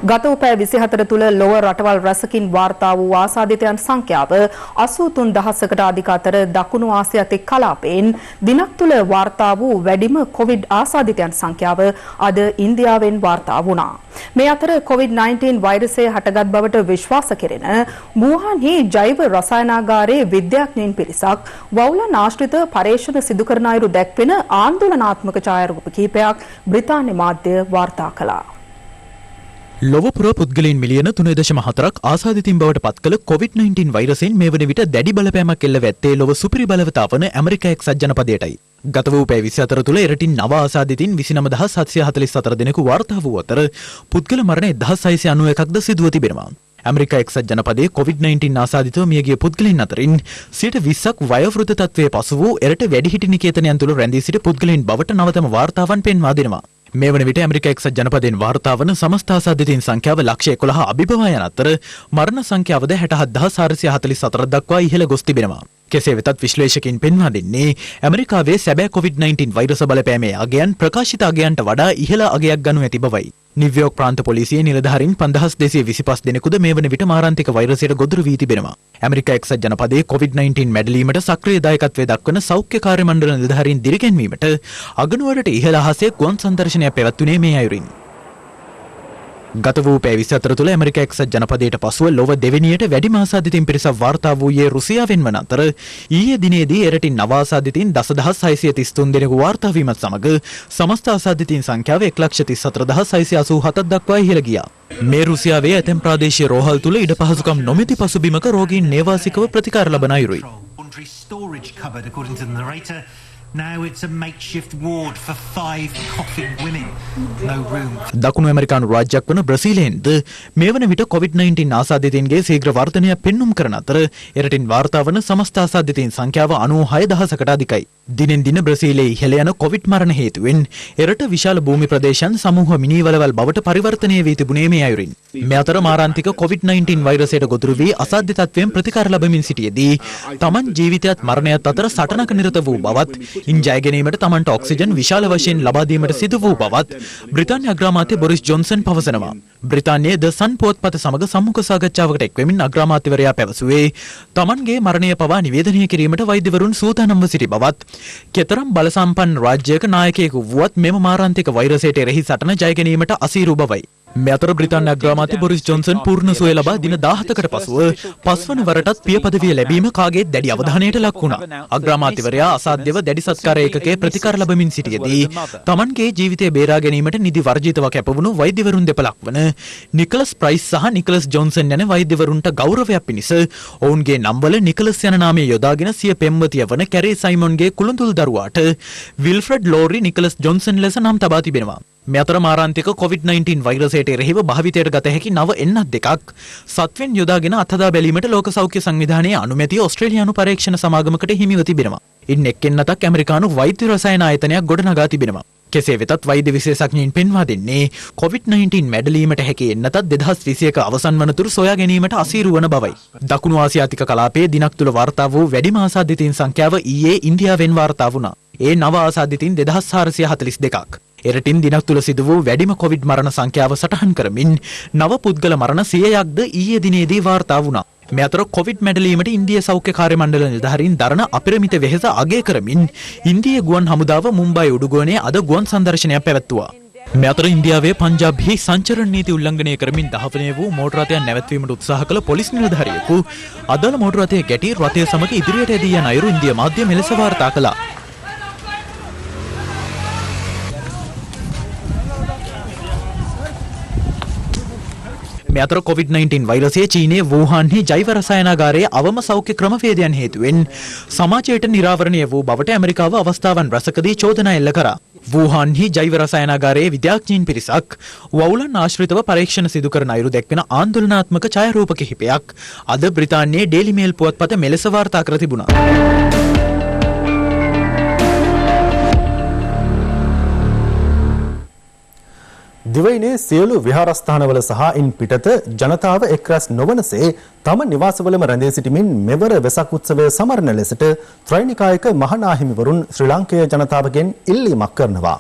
ගත වූ පැය 24 තුළ ලොව රටවල් රැසකින් වාර්තා වූ ආසාදිතයන් සංඛ්‍යාව 83,000කට අධික අතර දකුණු ආසියාතික කලාපයෙන් දිනක් තුළ වාර්තා වූ වැඩිම COVID ආසාදිතයන් සංඛ්‍යාව අද ඉන්දියාවෙන් වාර්තා වුණා. මේ අතර COVID-19 වෛරසය හටගත් බවට විශ්වාස කෙරෙන වුහාන්හි ජෛව රසායනාගාරයේ විද්‍යාඥයින් පිරිසක් වවුලන් ආශ්‍රිත පරීක්ෂණ සිදු කරන අයුරු දැක්වෙන ආන්දෝලනාත්මක ඡායාරූප කිහිපයක් බ්‍රිතාන්‍ය මාධ්‍ය වාර්තා කළා. ලොවපුර පුද්ගලයන් මිලියන 3.4ක් ආසාදිතින් බවට පත් කළ COVID-19 වෛරසයෙන් මේ වන විට දැඩි බලපෑමක් එල්ල වැත්තේ ලොව සුපිරි බලවතා වන ඇමරිකා එක්සත් ජනපදයටයි. ගත වූ පැය 24 තුළ එරටින් නව ආසාදිතින් 29744 දෙනෙකු වාර්තා වූ අතර පුද්ගල මරණ 1691ක්ද සිදුව තිබෙනවා. ඇමරිකා එක්සත් ජනපදයේ COVID-19 ආසාදිතව මියගිය පුද්ගලයන් අතරින් 20%ක් වයෝවෘද්ධ තත්ත්වයේ පසු වූ එරට වැඩිහිටි නිකේතනයන් තුළ රැඳී සිටි පුද්ගලයන් බවට නවතම වාර්තාවන් පෙන්වා දෙනවා. මේ වන විට ඇමරිකා එක්සත් ජනපදයෙන් වාර්තා වන සමස්ත ආසාදිතයින් සංඛ්‍යාව 11,11 අභිබවා යන අතර මරණ සංඛ්‍යාවද 67444 දක්වා ඉහළ ගොස් තිබෙනවා. කෙසේ වෙතත් විශ්ලේෂකයින් පෙන්වා දෙන්නේ ඇමරිකාවේ සැබෑ COVID-19 වෛරස බලපෑමේ අගයන් ප්‍රකාශිත අගයන්ට වඩා ඉහළ අගයක් ගනු ඇති බවයි. නිව්යෝර්ක් ප්‍රාන්ත පොලිසියේ නිලධාරීන් 5225 දෙනෙකුද මේ වන විට මාරාන්තික වෛරසයට ගොදුරු වී තිබෙනවා. ඇමරිකා එක්සත් ජනපදයේ COVID-19 මැඩලීමට සක්‍රිය දායකත්වයේ දක්වන සෞඛ්‍ය කාර්ය මණ්ඩල නිලධාරීන් දිරිගැන්වීමට අගනුවරට ඉහළ අහසේ ගුවන් සංදර්ශනයක් පැවැත්වුණේ මේ අයුරින්. ගත වූ පැය 24 තුළ ඇමරිකා එක්සත් ජනපදයට පසුව ලොව දෙවෙනියට වැඩිම ආසාදිතින් පිරිසක් වාර්තා වූයේ රුසියාවෙන් වන අතර ඊයේ දිනේදී එරටින් නව ආසාදිතින් 10,633 දෙනෙකු වාර්තා වීමත් සමග සමස්ත ආසාදිතින් සංඛ්‍යාව 1,34,687ක් දක්වා ඉහළ ගියා. මේ රුසියාවේ ඇතැම් ප්‍රාදේශීය රෝහල් තුළ ඉඩ පහසුකම් නොමැති පසුබිමක රෝගීන් නේවාසිකව ප්‍රතිකාර ලබන අයුරුයි. Now it's a makeshift ward for 5 coughing women. No room. දකුණු ඇමරිකානු රාජ්‍යයක් වන බ්‍රසීලයෙන්ද මේ වන විට COVID-19 ආසාදිතයින්ගේ ශීඝ්‍ර වර්ධනය පෙන්눔 කරන අතර එරටින් වාර්තා වන සමස්ත ආසාදිතයින් සංඛ්‍යාව 96,000කට අධිකයි. දිනෙන් දින බ්‍රසීලයේ ඉහළ යන COVID මරණ හේතුවෙන් එරට විශාල භූමි ප්‍රදේශයන් සමූහ මිනීවලවල් බවට පරිවර්තනය වී තිබුණේ මේ අයුරින්. මේ අතර මාරාන්තික COVID-19 වෛරසයට ගොදුරු වී අසාධ්‍ය තත්ත්වයෙන් ප්‍රතිකාර ලැබමින් සිටියේදී තමන් ජීවිතයත් මරණයත් අතර සටනක නිරත වූ බවත් ඉන් ජය ගැනීමට තමන්ට ඔක්සිජන් විශාල වශයෙන් ලබා දීමට සිදු වූ බවත් බ්‍රිතාන්‍ය අග්‍රාමාත්‍ය බොරිස් ජොන්සන් පවසනවා. බ්‍රිතාන්‍යයේ ද සන් පුවත්පත සමග සම්මුඛ සාකච්ඡාවකට එක්වෙමින් අග්‍රාමාත්‍යවරයා පැවසුවේ තමන්ගේ මරණය පවා නිවේදනය කිරීමට වෛද්‍යවරුන් සූදානම්ව සිටි බවත් කෙතරම් බලසම්පන්න රාජ්‍යයක නායකයෙකු වුවත් මෙම මාරාන්තික වෛරසයට එරෙහි සටන ජය ගැනීමට අසීරු බවයි. මේ අතර බ්‍රිතාන්‍ය අග්‍රාමාත්‍ය බොරිස් ජොන්සන් පූර්ණ සුවය ලබා දින 17කට පසුව පස්වන වරටත් පිය පදවිය ලැබීම කාගේත් දැඩි අවධානයට ලක් වුණා. අග්‍රාමාත්‍යවරයා අසාධ්‍යව දැඩි සත්කාර ඒකකයේ ප්‍රතිකාර ලැබමින් සිටියේදී තමන්ගේ ජීවිතය බේරා ගැනීමට නිදි වර්ජිතව කැපවුණු වෛද්‍යවරුන් දෙපළක් වන නිකලස් ප්‍රයිස් සහ නිකලස් ජොන්සන් යන වෛද්‍යවරුන්ට ගෞරවයක් පිණිස ඔවුන්ගේ නම්වල නිකලස් යන නාමය යොදාගෙන සිය පෙම්වතිය වන කැරේ සයිමොන්ගේ කුළුඳුල් දරුවාට විල්ෆ්‍රඩ් ලෝරි නිකලස් ජොන්සන් ලෙස නම් තබා තිබෙනවා. මේ අතර මාරාන්තික COVID-19 වෛරසයට එරෙහිව භාවිතයට ගත හැකි නව එන්නත් දෙකක් සත්වෙන් යොදාගෙන අත්හදා බැලීමට ලෝක සෞඛ්‍ය සංවිධානයේ අනුමැතිය ඕස්ට්‍රේලියානු පරීක්ෂණ සමාගමකට හිමිව තිබෙනවා. ඉන් එක් එන්නතක් ඇමරිකානු වෛද්‍ය රසායන ආයතනයක් ගොඩනගා තිබෙනවා. කෙසේ වෙතත් වෛද්‍ය විශේෂඥයින් පෙන්වා දෙන්නේ COVID-19 මැඩලීමට හැකි එන්නතත් 2021 අවසන් වනතුරු සොයා ගැනීමට අසීරු වන බවයි. දකුණු ආසියාතික කලාපයේ දිනක් තුළ වාර්තා වූ වැඩිම ආසාදිතයින් සංඛ්‍යාව ඊයේ ඉන්දියාවෙන් වාර්තා වුණා. ඒ නව ආසාදිතයින් 2442ක්. එරටින් දිනක් තුල සිදු වූ වැඩිම කොවිඩ් මරණ සංඛ්‍යාව සටහන් කරමින් නව පුද්ගල මරණ 100ක්ද ඊයේ දිනේදී වාර්තා වුණා. මේ අතර කොවිඩ් මැඩලීමට ඉන්දියා සෞඛ්‍ය කාර්ය මණ්ඩල නිලධාරීන් දරන අපරිමිත වෙහෙස අගය කරමින් ඉන්දියා ගුවන් හමුදාව මුම්බයි උඩුගුවනේ අද ගුවන් සංදර්ශනයක් පැවැත්තුවා. මේ අතර ඉන්දියාවේ පංජාබ්හි සංචරණ නීති උල්ලංඝනය කරමින් දහවනේ වූ මෝටර රථයක් නැවැත්වීමට උත්සාහ කළ පොලිස් නිලධාරියෙකු අදාළ මෝටර රථයේ ගැටි රථය සමග ඉදිරියට ඇදී යන අයුරු ඉන්දියා මාධ්‍ය මෙලෙස වාර්තා කළා. මේ අතර COVID-19 වෛරසය චීනයේ වුහාන්හි ජෛව රසායනාගාරයේ අවම සෞඛ්‍ය ක්‍රමවේදයන් හේතුවෙන් සමාජයට නිරාවරණය වූ බවට ඇමරිකාව අවස්ථාවන් රැසකදී චෝදනා එල්ල කරා. වුහාන්හි ජෛව රසායනාගාරයේ විද්‍යාඥයින් පිරිසක් වවුලන් ආශ්‍රිතව පරීක්ෂණ සිදු කරන අයුරු දැක්වෙන ආందోලනාත්මක ඡායාරූප කිහිපයක් අද බ්‍රිතාන්‍යයේ ඩේලි මේල් පුවත්පත මෙලෙස වාර්තා කර තිබුණා. දිවයිනේ සියලු විහාරස්ථානවල සහ ඉන් පිටත ජනතාව එක්රැස් නොවනසේ තම නිවාසවලම රැඳී සිටමින් මෙවර වෙසක් උත්සවය සමරන ලෙසට ත්‍රිනිකායක මහනාහිමිවරුන් ශ්‍රී ලාංකේය ජනතාවගෙන් ඉල්ලීමක් කරනවා.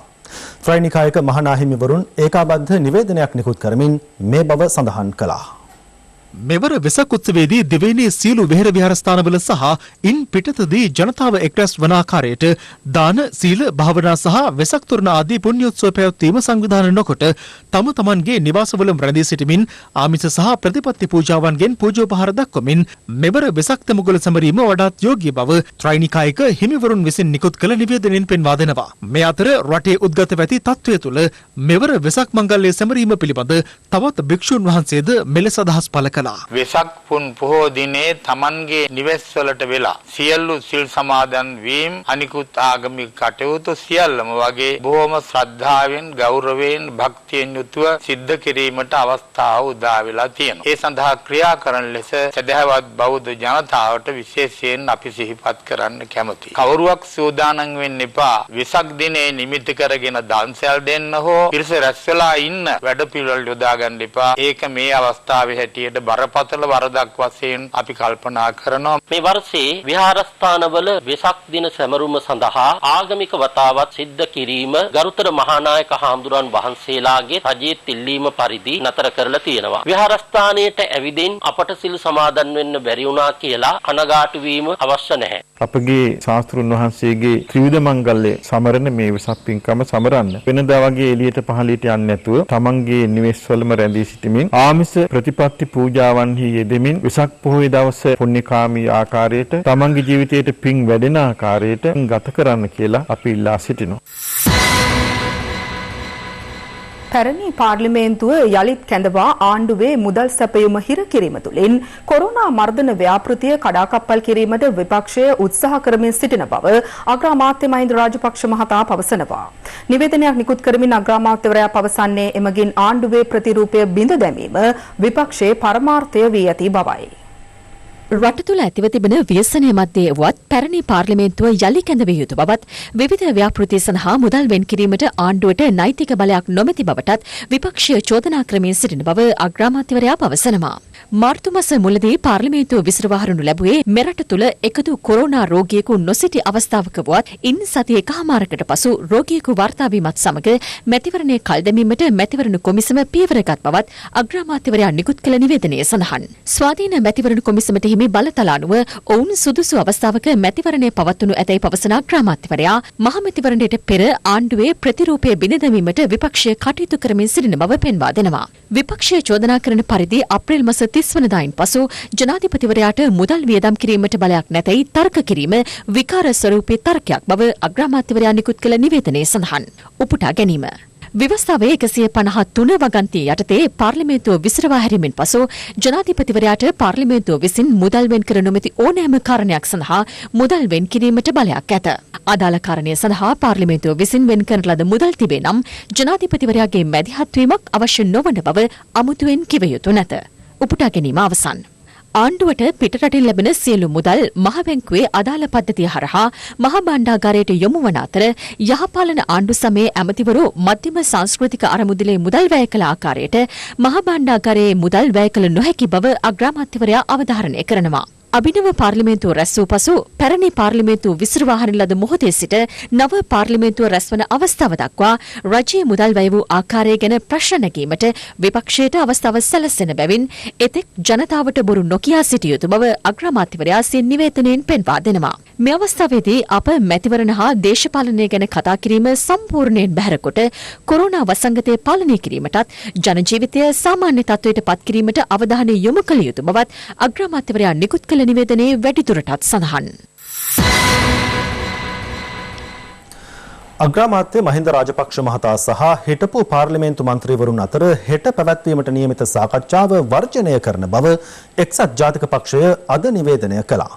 ත්‍රිනිකායක මහනාහිමිවරුන් ඒකාබද්ධ නිවේදනයක් නිකුත් කරමින් මේ බව සඳහන් කළා. මෙවර වෙසක් උත්සවයේදී දිවයිනේ සියලු විහෙර විහාරස්ථානවල සහ ඉන් පිටතදී ජනතාව එක්රැස් වන ආකාරයට දාන, සීල, භාවනා සහ වෙසක් තොරණ ආදී පුණ්‍යෝත්සව පැවැත්වීම සංවිධානය නොකොට තම තමන්ගේ නිවාසවලම රැඳී සිටමින් ආමිස සහ ප්‍රතිපත්ති පූජාවන්ගෙන් පූජෝපහාර දක්වමින් මෙවර වෙසක් තෙමුගොල සැමරීම වඩාත් යෝග්‍ය බව ත්‍රිනිකායක හිමිවරුන් විසින් නිකුත් කළ නිවේදනයෙන් පෙන්වා දෙනවා. මේ අතර රටේ උද්ගත ඇති තත්ත්වය තුළ මෙවර වෙසක් මංගල්‍ය සැමරීම පිළිබඳ තවත් භික්ෂුන් වහන්සේද මෙලෙස අදහස් පළ කළා. වෙසක් පුන් පොහෝ දිනේ තමන්ගේ නිවෙස්වලට වෙලා සියලු සිල් සමාදන් වීම අනිකුත් ආගමික කටයුතු සියල්ලම වගේ බොහොම ශ්‍රද්ධාවෙන් ගෞරවයෙන් භක්තියෙන් යුතුව සිද්ධ කිරීමට අවස්ථාව උදා වෙලා තියෙනවා. ඒ සඳහා ක්‍රියා කරන ලෙස සදහවත් බෞද්ධ ජනතාවට විශේෂයෙන් අපි සිහිපත් කරන්න කැමතියි. කවුරුවක් සූදානම් වෙන්න එපා. වෙසක් දිනේ නිමිති කරගෙන දන්සල් දෙන්න හෝ පිරිස රැස් වෙලා ඉන්න වැඩපිළිවෙල යොදා ගන්න එපා. ඒක මේ අවස්ථාවේ හැටියට බරපතල වරදක් වශයෙන් අපි කල්පනා කරනවා. මේ වර්ෂයේ විහාරස්ථානවල වෙසක් දින සැමරුම සඳහා ආගමික වතාවත් සිද්ධ කිරීම ගරුතර මහානායක හාමුදුරන් වහන්සේලාගේ රජයේ ඉල්ලීම පරිදි නතර කරලා තියෙනවා. විහාරස්ථානයට ඇවිදින් අපට සිල් සමාදන් වෙන්න බැරි වුණා කියලා කනගාටු වීම අවශ්‍ය නැහැ. අපගේ ශාස්ත්‍රුන් වහන්සේගේ ත්‍රිවිධ මංගල්‍ය සමරන මේ වෙසක් පින්කම සමරන්න වෙනදා වගේ එළියට පහළියට යන්නේ නැතුව තමන්ගේ නිවෙස්වලම රැඳී සිටමින් ආමිස ප්‍රතිපත්ති පූජාවන්හි යෙදෙමින් වෙසක් පොහොය දවස පුණ්‍යකාමී ආකාරයට තමන්ගේ ජීවිතයට පින් වැඩෙන ආකාරයට ගත කරන්න කියලා අපි ඉල්ලා සිටිනවා. පැරණි පාර්ලිමේන්තුව යළිත් කැඳවා ආණ්ඩුවේ මුදල් සැපයුම හිර කිරීම තුළින් කොරෝනා මර්ධන ව්‍යාපෘතිය කඩාකප්පල් කිරීමට විපක්ෂය උත්සාහ කරමින් සිටින බව අග්‍රාමාත්‍ය මහින්ද රාජපක්ෂ මහතා පවසනවා. නිවේදනයක් නිකුත් කරමින් අග්‍රාමාත්‍යවරයා පවසන්නේ එමගින් ආණ්ඩුවේ ප්‍රතිරූපය බිඳ දැමීම විපක්ෂයේ පරමාර්ථය වී ඇති බවයි. රට තුළ ඇතිව තිබෙන ව්‍යසනය මැද්දේ වුවත් පැරණි පාර්ලිමේන්තුව යලි කැඳවිය යුතු බවත් විවිධ ව්‍යාපෘති සඳහා මුදල් වෙන් කිරීමට ආණ්ඩුවට නෛතික බලයක් නොමැති බවටත් විපක්ෂය චෝදනා ක්‍රමයෙන් සිටින බව අග්‍රාමාත්‍යවරයා පවසනවා. මාර්තු මාස මුලදී පාර්ලිමේන්තුව විසිරවහරනු ලැබුවේ මෙරට තුළ එකදු කොරෝනා රෝගියෙකු නොසිටි අවස්ථාවක වුවත් ඉන් සති එකහමාරකට පසු රෝගියෙකු වාර්තා වීමත් සමග මැතිවරණය කල් දැමීමට මැතිවරණ කොමිසම පියවරගත් බවත් අග්‍රාමාත්‍යවරයා නිකුත් කළ නිවේදනයේ සඳහන්. ස්වාධීන මැතිවරණ කොමිසමට හිමි බලතල අනුව ඔවුන් සුදුසු අවස්ථාවක මැතිවරණය පවත්වනු ඇතැයි පවසන අග්‍රාමාත්‍යවරයා මහමැතිවරණයට පෙර ආණ්ඩුවේ ප්‍රතිරූපය බිඳ දැමීමට විපක්ෂය කටයුතු කරමින් සිටින බව පෙන්වා දෙනවා. විපක්ෂය චෝදනා කරන පරිදි අප්‍රේල් මාස 30 වනදායින් පසු ජනාධිපතිවරයාට මුදල් වියදම් කිරීමට බලයක් නැතැයි තර්ක කිරීම විකාර ස්වරූපී තර්කයක් බව අග්‍රාමාත්‍යවරයා නිකුත් කළ නිවේදනයේ සඳහන්. උපුටා ගැනීම විවස්ථාවේ 153 වගන්තිය යටතේ පාර්ලිමේන්තුව විසිරවා හැරීමෙන් පසු ජනාධිපතිවරයාට පාර්ලිමේන්තුව විසින් මුදල් වෙන් කර නොමැති ඕනෑම කාරණයක් සඳහා මුදල් වෙන් කිරීමට බලයක් ඇත. අදාළ කාරණය සඳහා පාර්ලිමේන්තුව විසින් වෙන් කරන ලද මුදල් තිබේ නම් ජනාධිපතිවරයාගේ මැදිහත් වීමක් අවශ්‍ය නොවන බව අමුතුවෙන් කිව යුතු නැත. උපුටා ගැනීම අවසන්. ආණ්ඩුවට පිටරටින් ලැබෙන සියලු මුදල් මහ බැංකුවේ අදාළ පද්ධතිය හරහා මහ භාණ්ඩාගාරයට යොමු වන අතර යහපාලන ආණ්ඩු සමයේ ඇමතිවරු මධ්‍යම සංස්කෘතික අරමුදලේ මුදල් වැය කළ ආකාරයට මහ භාණ්ඩාගාරයේ මුදල් වැය කළ නොහැකි බව අග්‍රාමාත්‍යවරයා අවධාරණය කරනවා. අභිනව පාර්ලිමේන්තුව රැස් වූ පසු පැරණි පාර්ලිමේන්තුව විසිරවා හරින ලද මොහොතේ සිට නව පාර්ලිමේන්තුව රැස්වන අවස්ථාව දක්වා රජයේ මුදල් වැය වූ ආකාරය ගැන ප්‍රශ්න නැගීමට විපක්ෂයට අවස්ථාව සැලසෙන බැවින් එතෙක් ජනතාවට බොරු නොකියා සිටිය යුතු බව අග්‍රාමාත්‍යවරයා සිය නිවේදනයෙන් පෙන්වා දෙනවා. මේ අවස්ථාවේදී අප මැතිවරණ හා දේශපාලනය ගැන කතා කිරීම සම්පූර්ණයෙන් බැහැරකොට කොරෝනා වසංගතය පාලනය කිරීමටත් ජන ජීවිතය සාමාන්‍ය තත්ත්වයට පත් කිරීමට අවධානය යොමු කළ යුතු බවත් අග්‍රාමාත්‍යවරයා නිකුත් කළ නිවේදනයේ වැඩිදුරටත් සඳහන්. අග්‍රාමාත්‍ය මහින්ද රාජපක්ෂ මහතා සහ හිටපු පාර්ලිමේන්තු මන්ත්‍රීවරුන් අතර හෙට පැවැත්වීමට නියමිත සාකච්ඡාව වර්ජනය කරන බව එක්සත් ජාතික පක්ෂය අද නිවේදනය කළා.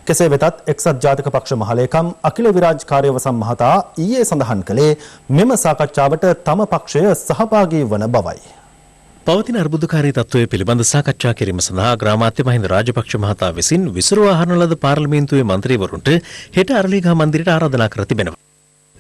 කෙසේ වෙතත් එක්සත් ජාතික පක්ෂ මහලේකම් අකිල විරාජ් කාර්යවසම් මහතා ඊයේ සඳහන් කළේ මෙම සාකච්ඡාවට තම පක්ෂය සහභාගී වන බවයි. පවතින අර්බුදකාරී තත්ත්වය පිළිබඳ සාකච්ඡා කිරීම සඳහා ග්‍රාමාත්‍ය මහින්ද රාජපක්ෂ මහතා විසින් විසිරුවා හරින ලද පාර්ලිමේන්තුවේ මන්ත්‍රීවරුන්ට හෙට අරලියගහ මන්දිරයට ආරාධනා කර තිබෙනවා.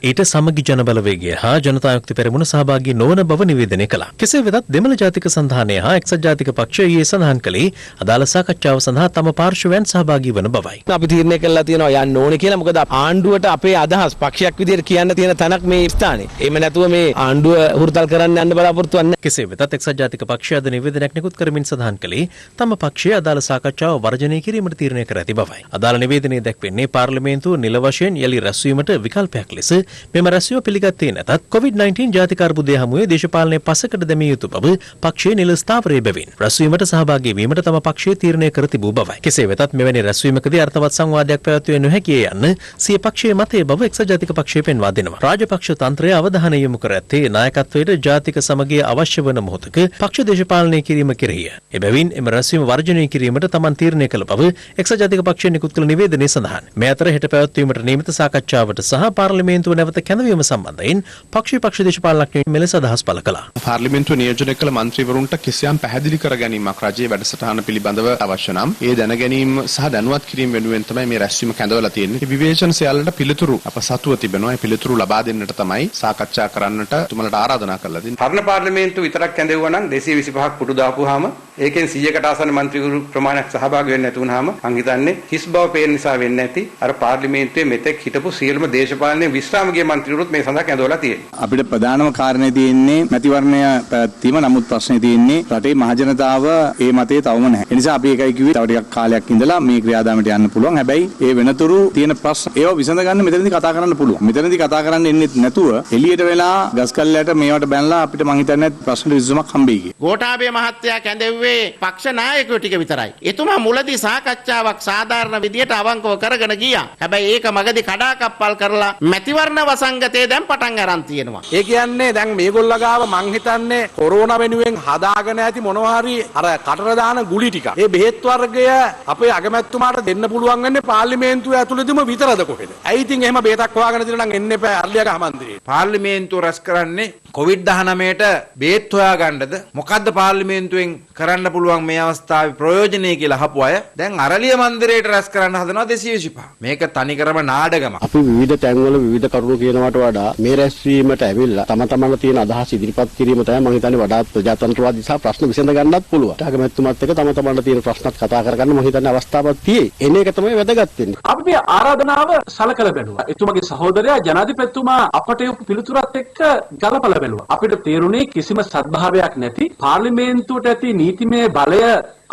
ඊට සමගි ජනබලවේගය හා ජනතා යුක්ති පෙරමුණ සහභාගී නොවන බව නිවේදනය කළා. කෙසේ වෙතත් දෙමළ ජාතික සන්ධානය හා එක්සත් ජාතික පක්ෂය ඊයේ සඳහන් කළේ අදාළ සාකච්ඡාව සඳහා තම පාර්ශවයන් සහභාගී වන බවයි. අපි තීරණය කළා තියෙනවා යන්න ඕනේ කියලා. මොකද ආණ්ඩුවට අපේ අදහස් පක්ෂයක් විදිහට කියන්න තියෙන තැනක් මේ ස්ථානේ. එහෙම නැතුව මේ ආණ්ඩුව හුරුතල් කරන්න යන්න බලාපොරොත්තු වෙන්නේ. කෙසේ වෙතත් එක්සත් ජාතික පක්ෂය අද නිවේදනයක් නිකුත් කරමින් සඳහන් කළේ තම පක්ෂය අදාළ සාකච්ඡාව වර්ජනය කිරීමට තීරණය කර ඇති බවයි. අදාළ නිවේදනයේ දැක්වෙන්නේ පාර්ලිමේන්තුව නිල වශයෙන් යලි රැස්වීමට විකල්පයක් ලෙස මෙම රැස්වීම පිළිගත්තේ නැතත් COVID-19 ජාතික අර්බුදය හමුවේ දේශපාලනය පසකට දැමිය යුතු බව පක්ෂයේ නිල ස්ථාවරයේ බැවින් රැස්වීමට සහභාගී වීමට තම පක්ෂය තීරණය කර තිබූ බවයි. කෙසේ වෙතත් මෙවැනි රැස්වීමකදී අර්ථවත් සංවාදයක් පැවැත්විය නොහැකිය යන්න සිය පක්ෂයේ මතය බව එක්සත් ජාතික පක්ෂය පෙන්වා දෙනවා. රාජපක්ෂ තන්ත්‍රය අවධානය යොමු කර ඇත්තේ නායකත්වයට ජාතික සමගිය අවශ්‍ය වන මොහොතක පක්ෂ දේශපාලනය කිරීම කෙරෙහිය. එබැවින් එම රැස්වීම වර්ජනය කිරීමට තමන් තීරණය කළ බව එක්සත් ජාතික පක්ෂය නිකුත් කළ නිවේදනයේ සඳහන්. මේ අතර හෙට පැවැත්වීමට නියමිත සාකච්ඡාවට සහ පාර්ලිමේන්තුව නැවත කැඳවීම සම්බන්ධයෙන් පක්ෂ දේශපාලනඥයින් මෙලෙස අදහස් පළ කළා. පාර්ලිමේන්තුව නියෝජනය කළ මන්ත්‍රීවරුන්ට කිසියම් පැහැදිලි කර ගැනීමක් රජයේ වැඩසටහන පිළිබඳව අවශ්‍ය නම් ඒ දැන ගැනීම සහ දැනුවත් කිරීම වෙනුවෙන් තමයි මේ රැස්වීම කැඳවලා තියෙන්නේ. මේ විවේචන සියල්ලට පිළිතුරු අප සතුව තිබෙනවා. ඒ පිළිතුරු ලබා දෙන්නට තමයි සාකච්ඡා කරන්නට තුමලට ආරාධනා කළා තියෙන්නේ. පරණ පාර්ලිමේන්තුව විතරක් කැඳවුවා නම් 225ක් පුටු දාපුවාම ඒකෙන් 100කට ආසන්න මන්ත්‍රීවරු ප්‍රමාණයක් සහභාගී වෙන්නේ නැති වුනහම මං හිතන්නේ හිස් බව පේන නිසා වෙන්නේ නැති අර පාර්ලිමේන්තුවේ මෙතෙක් හිටපු සියලුම දේශපාලනයේ විශ්‍රාමගිය මන්ත්‍රීවරුත් මේ සඳහා කැඳවලා තියෙනවා. අපිට ප්‍රධානම කාරණේ තියෙන්නේ මැතිවරණය පැවැත්වීම. නමුත් ප්‍රශ්නේ තියෙන්නේ රටේ මහජනතාව ඒ මතේ තවම නැහැ. ඒ නිසා අපි ඒකයි කිව්වේ තව ටිකක් කාලයක් ඉඳලා මේ ක්‍රියාදාමයට යන්න පුළුවන්. හැබැයි ඒ වෙනතුරු තියෙන ප්‍රශ්න ඒව විසඳ ගන්න මෙතනදී කතා කරන්න පුළුවන්. මෙතනදී කතා කරන්න එන්නේ නැතුව එළියට වෙලා ගස්කල්ලයට මේවට බැනලා අපිට මං හිතන්නේ ප්‍රශ්න විසඳුමක් හම්බෙයි කියලා. ගෝඨාභය මහත්තයා කැඳෙව්වේ පක්ෂ නායකයෝ ටික විතරයි. එතුමා මුලදී සාකච්ඡාවක් සාධාරණ විදියට අවංකව කරගෙන ගියා. හැබැයි ඒක මගදී කඩාකප්පල් කරලා මැතිවරණ වසංගතේ දැන් පටන් අරන් තියෙනවා. ඒ කියන්නේ දැන් මේගොල්ලෝ ගාව මං හිතන්නේ කොරෝනා වෙනුවෙන් හදාගෙන ඇති මොනවා හරි අර කටර දාන ගුලි ටික. ඒ බෙහෙත් වර්ගය අපේ අගමැතිතුමාට දෙන්න පුළුවන් වෙන්නේ පාර්ලිමේන්තුව ඇතුළේදීම විතරද කොහෙද? ඇයි ඉතින් එහෙම බෙහෙතක් හොයාගෙන දින නම් එන්න එපා අරලියගහ මන්දිරේ. පාර්ලිමේන්තුව රැස් කරන්නේ COVID-19ට බෙහෙත් හොයාගන්නද? මොකද්ද පාර්ලිමේන්තුවෙන් කරන්න පුළුවන් මේ අවස්ථාවේ ප්‍රයෝජනෙ කියලා අහපු අය දැන් අරලිය මන්දිරේට රැස් කරන්න හදනවා 225. මේක තනිකරම නාඩගම. අපි විවිධ තැන්වල විවිධ කරුණු කියනවට වඩා මේ රැස්වීමට ඇවිල්ලා තම තමන්ට තියෙන අදහස් ඉදිරිපත් කිරීම තමයි මම හිතන්නේ වඩාත් ප්‍රජාතන්ත්‍රවාදී සහ ප්‍රශ්න විසඳ ගන්නත් පුළුවන්. ඨාගමැතිතුමත් එක්ක තම තමන්ට තියෙන ප්‍රශ්නත් කතා කරගන්න මම හිතන්නේ අවස්ථාවක් තියෙයි. එන එක තමයි වැදගත් වෙන්නේ. අපි මේ ආරාධනාව සලකලා බැලුවා. එතුමගේ සහෝදරයා ජනාධිපතිතුමා අපට යොපු පිළිතුරත් එක්ක ගලපලා බැලුවා. අපිට තේරුණේ කිසිම සත්භාවයක් නැති පාර්ලිමේන්තුවට ඇති නීතිමය බලය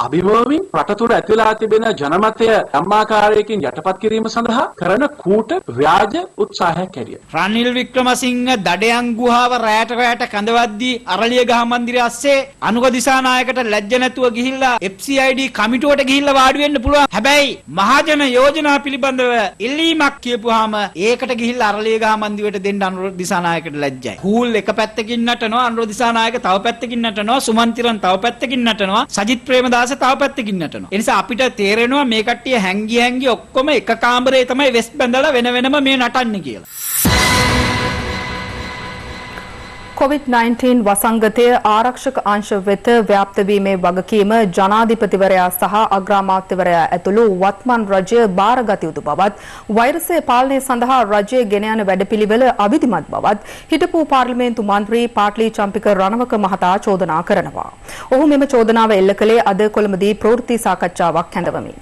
අභිමවමින් රට තුළ ඇතිලා තිබෙන ජනමතය ධම්මාකාරයකින් යටපත් කිරීම සඳහා කරන කූට ව්‍යාජ උත්සාහයක් හැරිය. රනිල් වික්‍රමසිංහ දඩයන් ගුහාව රැට කඳවද්දී අරලියගහ මන්දිරය අස්සේ අනුග දිසානායකට ලැජ්ජ නැතුව ගිහිල්ලා FCID කමිටුවට ගිහිල්ලා වාඩි වෙන්න පුළුවන්. හැබැයි මහජන යෝජනා පිළිබඳව ඉල්ලීමක් කියපුවාම ඒකට ගිහිල්ලා අරලියගහ මන්දිරයට දෙන්න අනුර දිසානායකට ලැජ්ජයි. හූල් එක පැත්තකින් නටනවා, අනුර දිසානායක තව පැත්තකින් නටනවා, සුමන්තිරන් තව පැත්තකින් නටනවා, සජිත් ප්‍රේමදාස තව පැත්තකින් නටනවා. ඒ නිසා අපිට තේරෙනවා මේ කට්ටිය හැංගි ඔක්කොම එක කාමරේ තමයි වෙස් බැඳලා වෙන වෙනම මේ නටන්නේ කියලා. COVID-19 වසංගතය ආරක්ෂක අංශ වෙත ව්‍යාප්ත වීමේ වගකීම ජනාධිපතිවරයා සහ අග්‍රාමාත්‍යවරයා ඇතුළු වත්මන් රජය බාරගත යුතු බවත් වෛරසය පාලනය සඳහා රජය ගෙන යන වැඩපිළිවෙල අවිධිමත් බවත් හිටපු පාර්ලිමේන්තු මන්ත්‍රී පාට්ලි චම්පික රණවක මහතා චෝදනා කරනවා. ඔහු මෙම චෝදනාව එල්ල කළේ අද කොළඹදී ප්‍රවෘත්ති සාකච්ඡාවක් කැඳවමින්.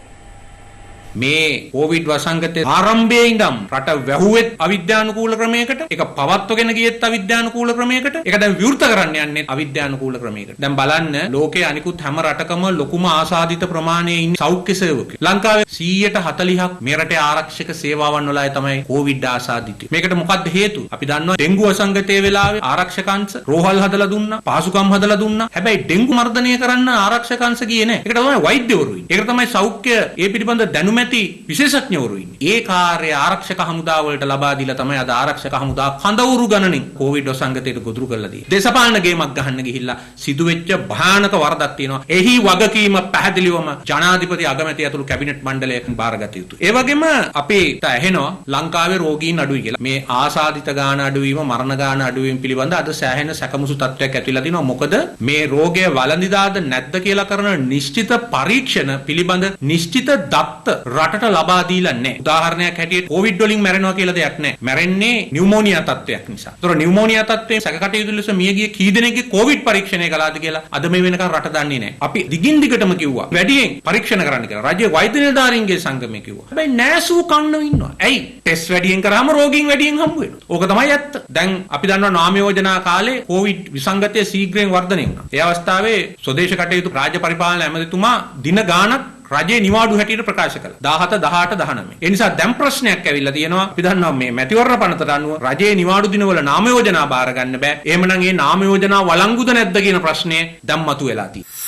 මේ කොවිඩ් වසංගතයේ ආරම්භයේ ඉඳන් රට වැහුවෙත් අවිද්‍යානුකූල ක්‍රමයකට, ඒක පවත්වගෙන ගියෙත් අවිද්‍යානුකූල ක්‍රමයකට, ඒක දැන් විවෘත කරන්න යන්නේ අවිද්‍යානුකූල ක්‍රමයකට. දැන් බලන්න ලෝකයේ අනිකුත් හැම රටකම ලොකුම ආසාදිත ප්‍රමාණයේ ඉන්න සෞඛ්‍ය සේවකයෝ. ලංකාවේ 140ක් මේ රටේ ආරක්ෂක සේවාවන් වලයි තමයි කොවිඩ් ආසාදිතය. මේකට මොකක්ද හේතුව? අපි දන්නවා ඩෙන්ගු වසංගතයේ වෙලාවේ ආරක්ෂක අංශ රෝහල් හදලා දුන්නා, පහසුකම් හදලා දුන්නා. හැබැයි ඩෙන්ගු මර්ධනය කරන්න ආරක්ෂක අංශ ගියේ නැහැ. ඒකට තමයි වෛද්‍යවරු ඉන්නේ. ඒකට තමයි සෞඛ්‍ය ඒ පිළිබඳ දැනුම ඇති විශේෂඥවරු ඉන්නේ. ඒ කාර්යය ආරක්ෂක හමුදාව වලට ලබා දීලා තමයි අද ආරක්ෂක හමුදා කඳවුරු ගණනින් කොවිඩ් වසංගතයට ගොදුරු කරලා දෙන්නේ. දේශපාලන ගේමක් ගහන්න ගිහිල්ලා සිදුවෙච්ච භයානක වරදක් තියෙනවා. එහි වගකීම පැහැදිලිවම ජනාධිපති අගමැති ඇතුළු කැබිනට් මණ්ඩලයෙන් බාරගත යුතුයි. ඒ වගේම අපිට ඇහෙනවා ලංකාවේ රෝගීන් අඩුයි කියලා. මේ ආසාදිත ගාන අඩුවීම, මරණ ගාන අඩුවීම පිළිබඳ අද සෑහෙන සැකමුසු තත්ත්වයක් ඇතිලා තිනවා. මොකද මේ රෝගය වළඳිදාද නැද්ද කියලා කරන නිශ්චිත පරීක්ෂණ පිළිබඳ නිශ්චිත දත්ත රටට ලබා දීලා නැහැ. උදාහරණයක් හැටියට කොවිඩ් වලින් මැරෙනවා කියලා දෙයක් නැහැ. මැරෙන්නේ නියුමෝනියා තත්ත්වයක් නිසා. ඒතර නියුමෝනියා තත්ත්වයෙන් සැකකටයුතු ලෙස මියගිය කී දෙනෙක්ගේ කොවිඩ් පරීක්ෂණය කළාද කියලා අද මේ වෙනකන් රට දන්නේ නැහැ. අපි දිගින් දිගටම කිව්වා වැඩියෙන් පරීක්ෂණ කරන්න කියලා. රජයේ වෛද්‍ය නිලධාරීන්ගේ සංගමය කිව්වා. හැබැයි නෑසූ කන්නව ඉන්නවා. ඇයි? ටෙස්ට් වැඩියෙන් කරාම රෝගීන් වැඩියෙන් හම්බ වෙනවා. ඕක තමයි ඇත්ත. දැන් අපි දන්නවා නාම යෝජනා කාලේ කොවිඩ් විසංගතයේ ශීඝ්‍රයෙන් වර්ධනය වුණා. ඒ අවස්ථාවේ ස්වදේශ කටයුතු රාජ්‍ය පරිපාලන ඇමතිතුමා දින ගාණක් රජයේ නිවාඩු හැටියට ප්‍රකාශ කළා. 17, 18, 19. ඒ නිසා දැන් ප්‍රශ්නයක් ඇවිල්ලා තියෙනවා. අපි දන්නවා මේ මැතිවරණ පනතට අනුව රජයේ නිවාඩු දිනවල නාම යෝජනා බාර ගන්න බෑ. එහෙමනම් ඒ නාම යෝජනා වළංගුද නැද්ද කියන ප්‍රශ්නේ දැන් මතුවෙලා තියෙනවා.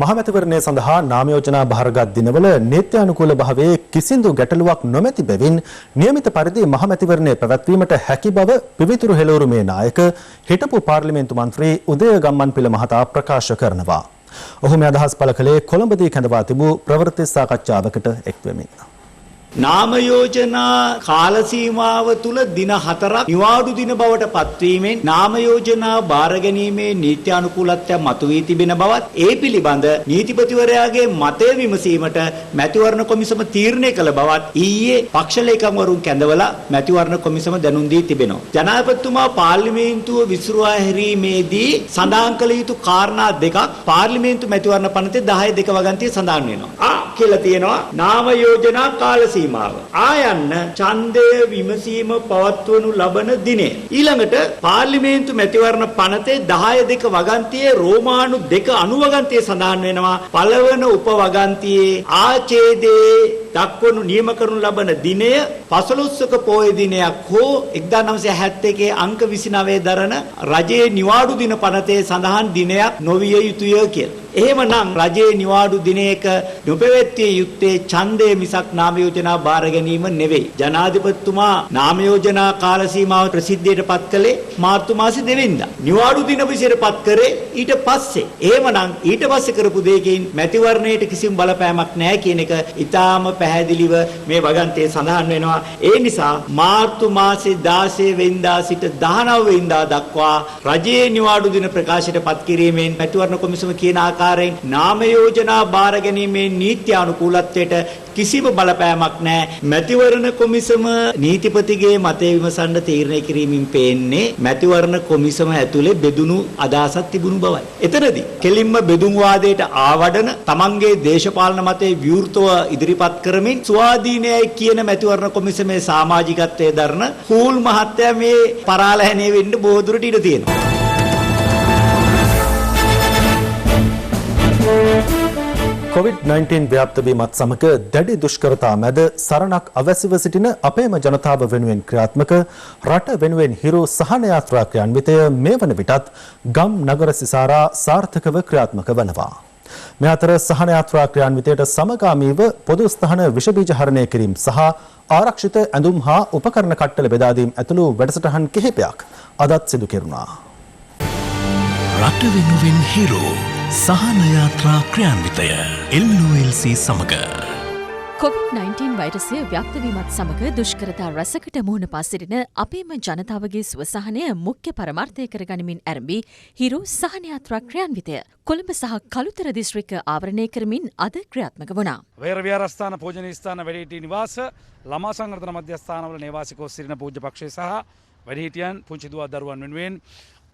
මහමැතිවරණය සඳහා නාම යෝජනා බාරගත් දිනවල නීත්‍යානුකූල භාවයේ කිසිදු ගැටලුවක් නොමැති බැවින් නියමිත පරිදි මහමැතිවරණය පැවැත්වීමට හැකි බව පිවිතුරු හෙළවුරුමේ නායක හිටපු පාර්ලිමේන්තු මන්ත්‍රී උදය ගම්මන්පිල මහතා ප්‍රකාශ කරනවා. ඔහු මේ අදහස් පළ කළේ කොළඹදී කැඳවා තිබූ ප්‍රවෘත්ති සාකච්ඡාවකට එක්වෙමින්. නාම යෝජනා කාල සීමාව තුල දින 4ක් නිවාඩු දින බවට පත්වීමෙන් නාම යෝජනා බාර ගැනීමේ නීත්‍යානුකූලත්වය මතුවී තිබෙන බවත් ඒ පිළිබඳ නීතිපතිවරයාගේ මතය විමසීමට මැතිවරණ කොමිසම තීරණය කළ බවත් ඊයේ පක්ෂ ලේකම්වරුන් කැඳවලා මැතිවරණ කොමිසම දැනුම් දී තිබෙනවා. ජනාධිපතිතුමා පාර්ලිමේන්තුව විසිරුවා හැරීමේදී සඳහන් කළ යුතු කාරණා දෙකක් පාර්ලිමේන්තු මැතිවරණ පනතේ 10.2 වගන්තියේ සඳහන් වෙනවා. කියලා තියෙනවා නාම යෝජනා කාල ආයන්න ඡන්දය විමසීම පවත්වනු ලබන දිනේ. ඊළඟට පාර්ලිමේන්තු මැතිවරණ පනතේ 10.2 වගන්තියේ රෝමානු 2 අනුවගන්තියේ සඳහන් වෙනවා. පළවන උපවගන්තියේ ආචේදයේ දක්වනු නියම කරනු ලබන දිනය 15ක පෝය දිනයක් හෝ 1971 අංක 29 දරන රජයේ නිවාඩු දින පනතේ සඳහන් දිනයක් නොවිය යුතුය කියලා. එහෙමනම් රජයේ නිවාඩු දිනයක නොපැවැත්විය යුත්තේ ඡන්දය මිසක් නාම යෝජනා බාර ගැනීම නෙවෙයි. ජනාධිපතිතුමා නාම යෝජනා කාල සීමාව ප්‍රසිද්ධියට පත් කළේ මාර්තු මාසේ 2 වෙනිදා. නිවාඩු දින විසිර පත් කරේ ඊට පස්සේ. එහෙමනම් ඊට පස්සේ කරපු දෙයකින් මැතිවරණයට කිසිම බලපෑමක් නැහැ කියන එක ඊටාම පැහැදිලිව මේ වගන්තියේ සඳහන් වෙනවා. ඒ නිසා මාර්තු මාසේ 16 වෙනිදා සිට 19 වෙනිදා දක්වා රජයේ නිවාඩු දින ප්‍රකාශයට පත් කිරීමෙන් මැතිවරණ කොමිසම කියන ආකාරයෙන් නාම යෝජනා බාර ගැනීමේ නීත්‍යානුකූලත්වයට කිසිම බලපෑමක් නැහැ. මැතිවරණ කොමිසම නීතිපතිගේ මතය විමසන්න තීරණය කිරීමෙන් පේන්නේ මැතිවරණ කොමිසම ඇතුලේ බෙදුණු අදහසක් තිබුණු බවයි. එතනදී කෙලින්ම බෙදුම් වාදයට ආවඩන තමන්ගේ දේශපාලන මතය විවෘතව ඉදිරිපත් කරමින් ස්වාධීනයයි කියන මැතිවරණ කොමිසමේ සමාජිකත්වයේ දරන හූල් මහත්තයා මේ පරාලහැනේ වෙන්න බොහෝ දුරට ඉඩ තියෙනවා. COVID-19 ව්‍යාප්ත වීමත් සමග දැඩි දුෂ්කරතා මැද සරණක් අවැසිව සිටින අපේම ජනතාව වෙනුවෙන් ක්‍රියාත්මක රට වෙනුවෙන් හිරු සහන යාත්‍රා ක්‍රියාන්විතය මේ වන විටත් ගම් නගර සිසාරා සාර්ථකව ක්‍රියාත්මක වනවා. මේ අතර සහන යාත්‍රා ක්‍රියාන්විතයට සමගාමීව පොදු ස්ථාන විෂ බීජ හරණය කිරීම සහ ආරක්ෂිත ඇඳුම් හා උපකරණ කට්ටල බෙදා දීම ඇතුළු වැඩසටහන් කිහිපයක් අදත් සිදු කෙරුණා. රට වෙනුවෙන් හිරු සහන යාත්‍රා ක්‍රියාන්විතය LOLC සමග COVID-19 වෛරසය ව්‍යාප්ත වීමත් සමග දුෂ්කරතා රැසකට මුහුණ පා සිටින අපේම ජනතාවගේ සුවසහනය මුඛ්‍ය පරමාර්ථය කරගනිමින් ආරම්භී හිරු සහන යාත්‍රා ක්‍රියාන්විතය කොළඹ සහ කළුතර දිස්ත්‍රික්ක ආවරණය කරමින් අද ක්‍රියාත්මක වුණා. වෛර විහාරස්ථාන පූජනීය ස්ථාන වැඩිහිටි නිවාස ළමා සංවර්ධන මධ්‍යස්ථානවල නේවාසිකව සිටින පූජ්‍ය පක්ෂය සහ වැඩිහිටියන් පුංචි දුව දරුවන් වෙනුවෙන්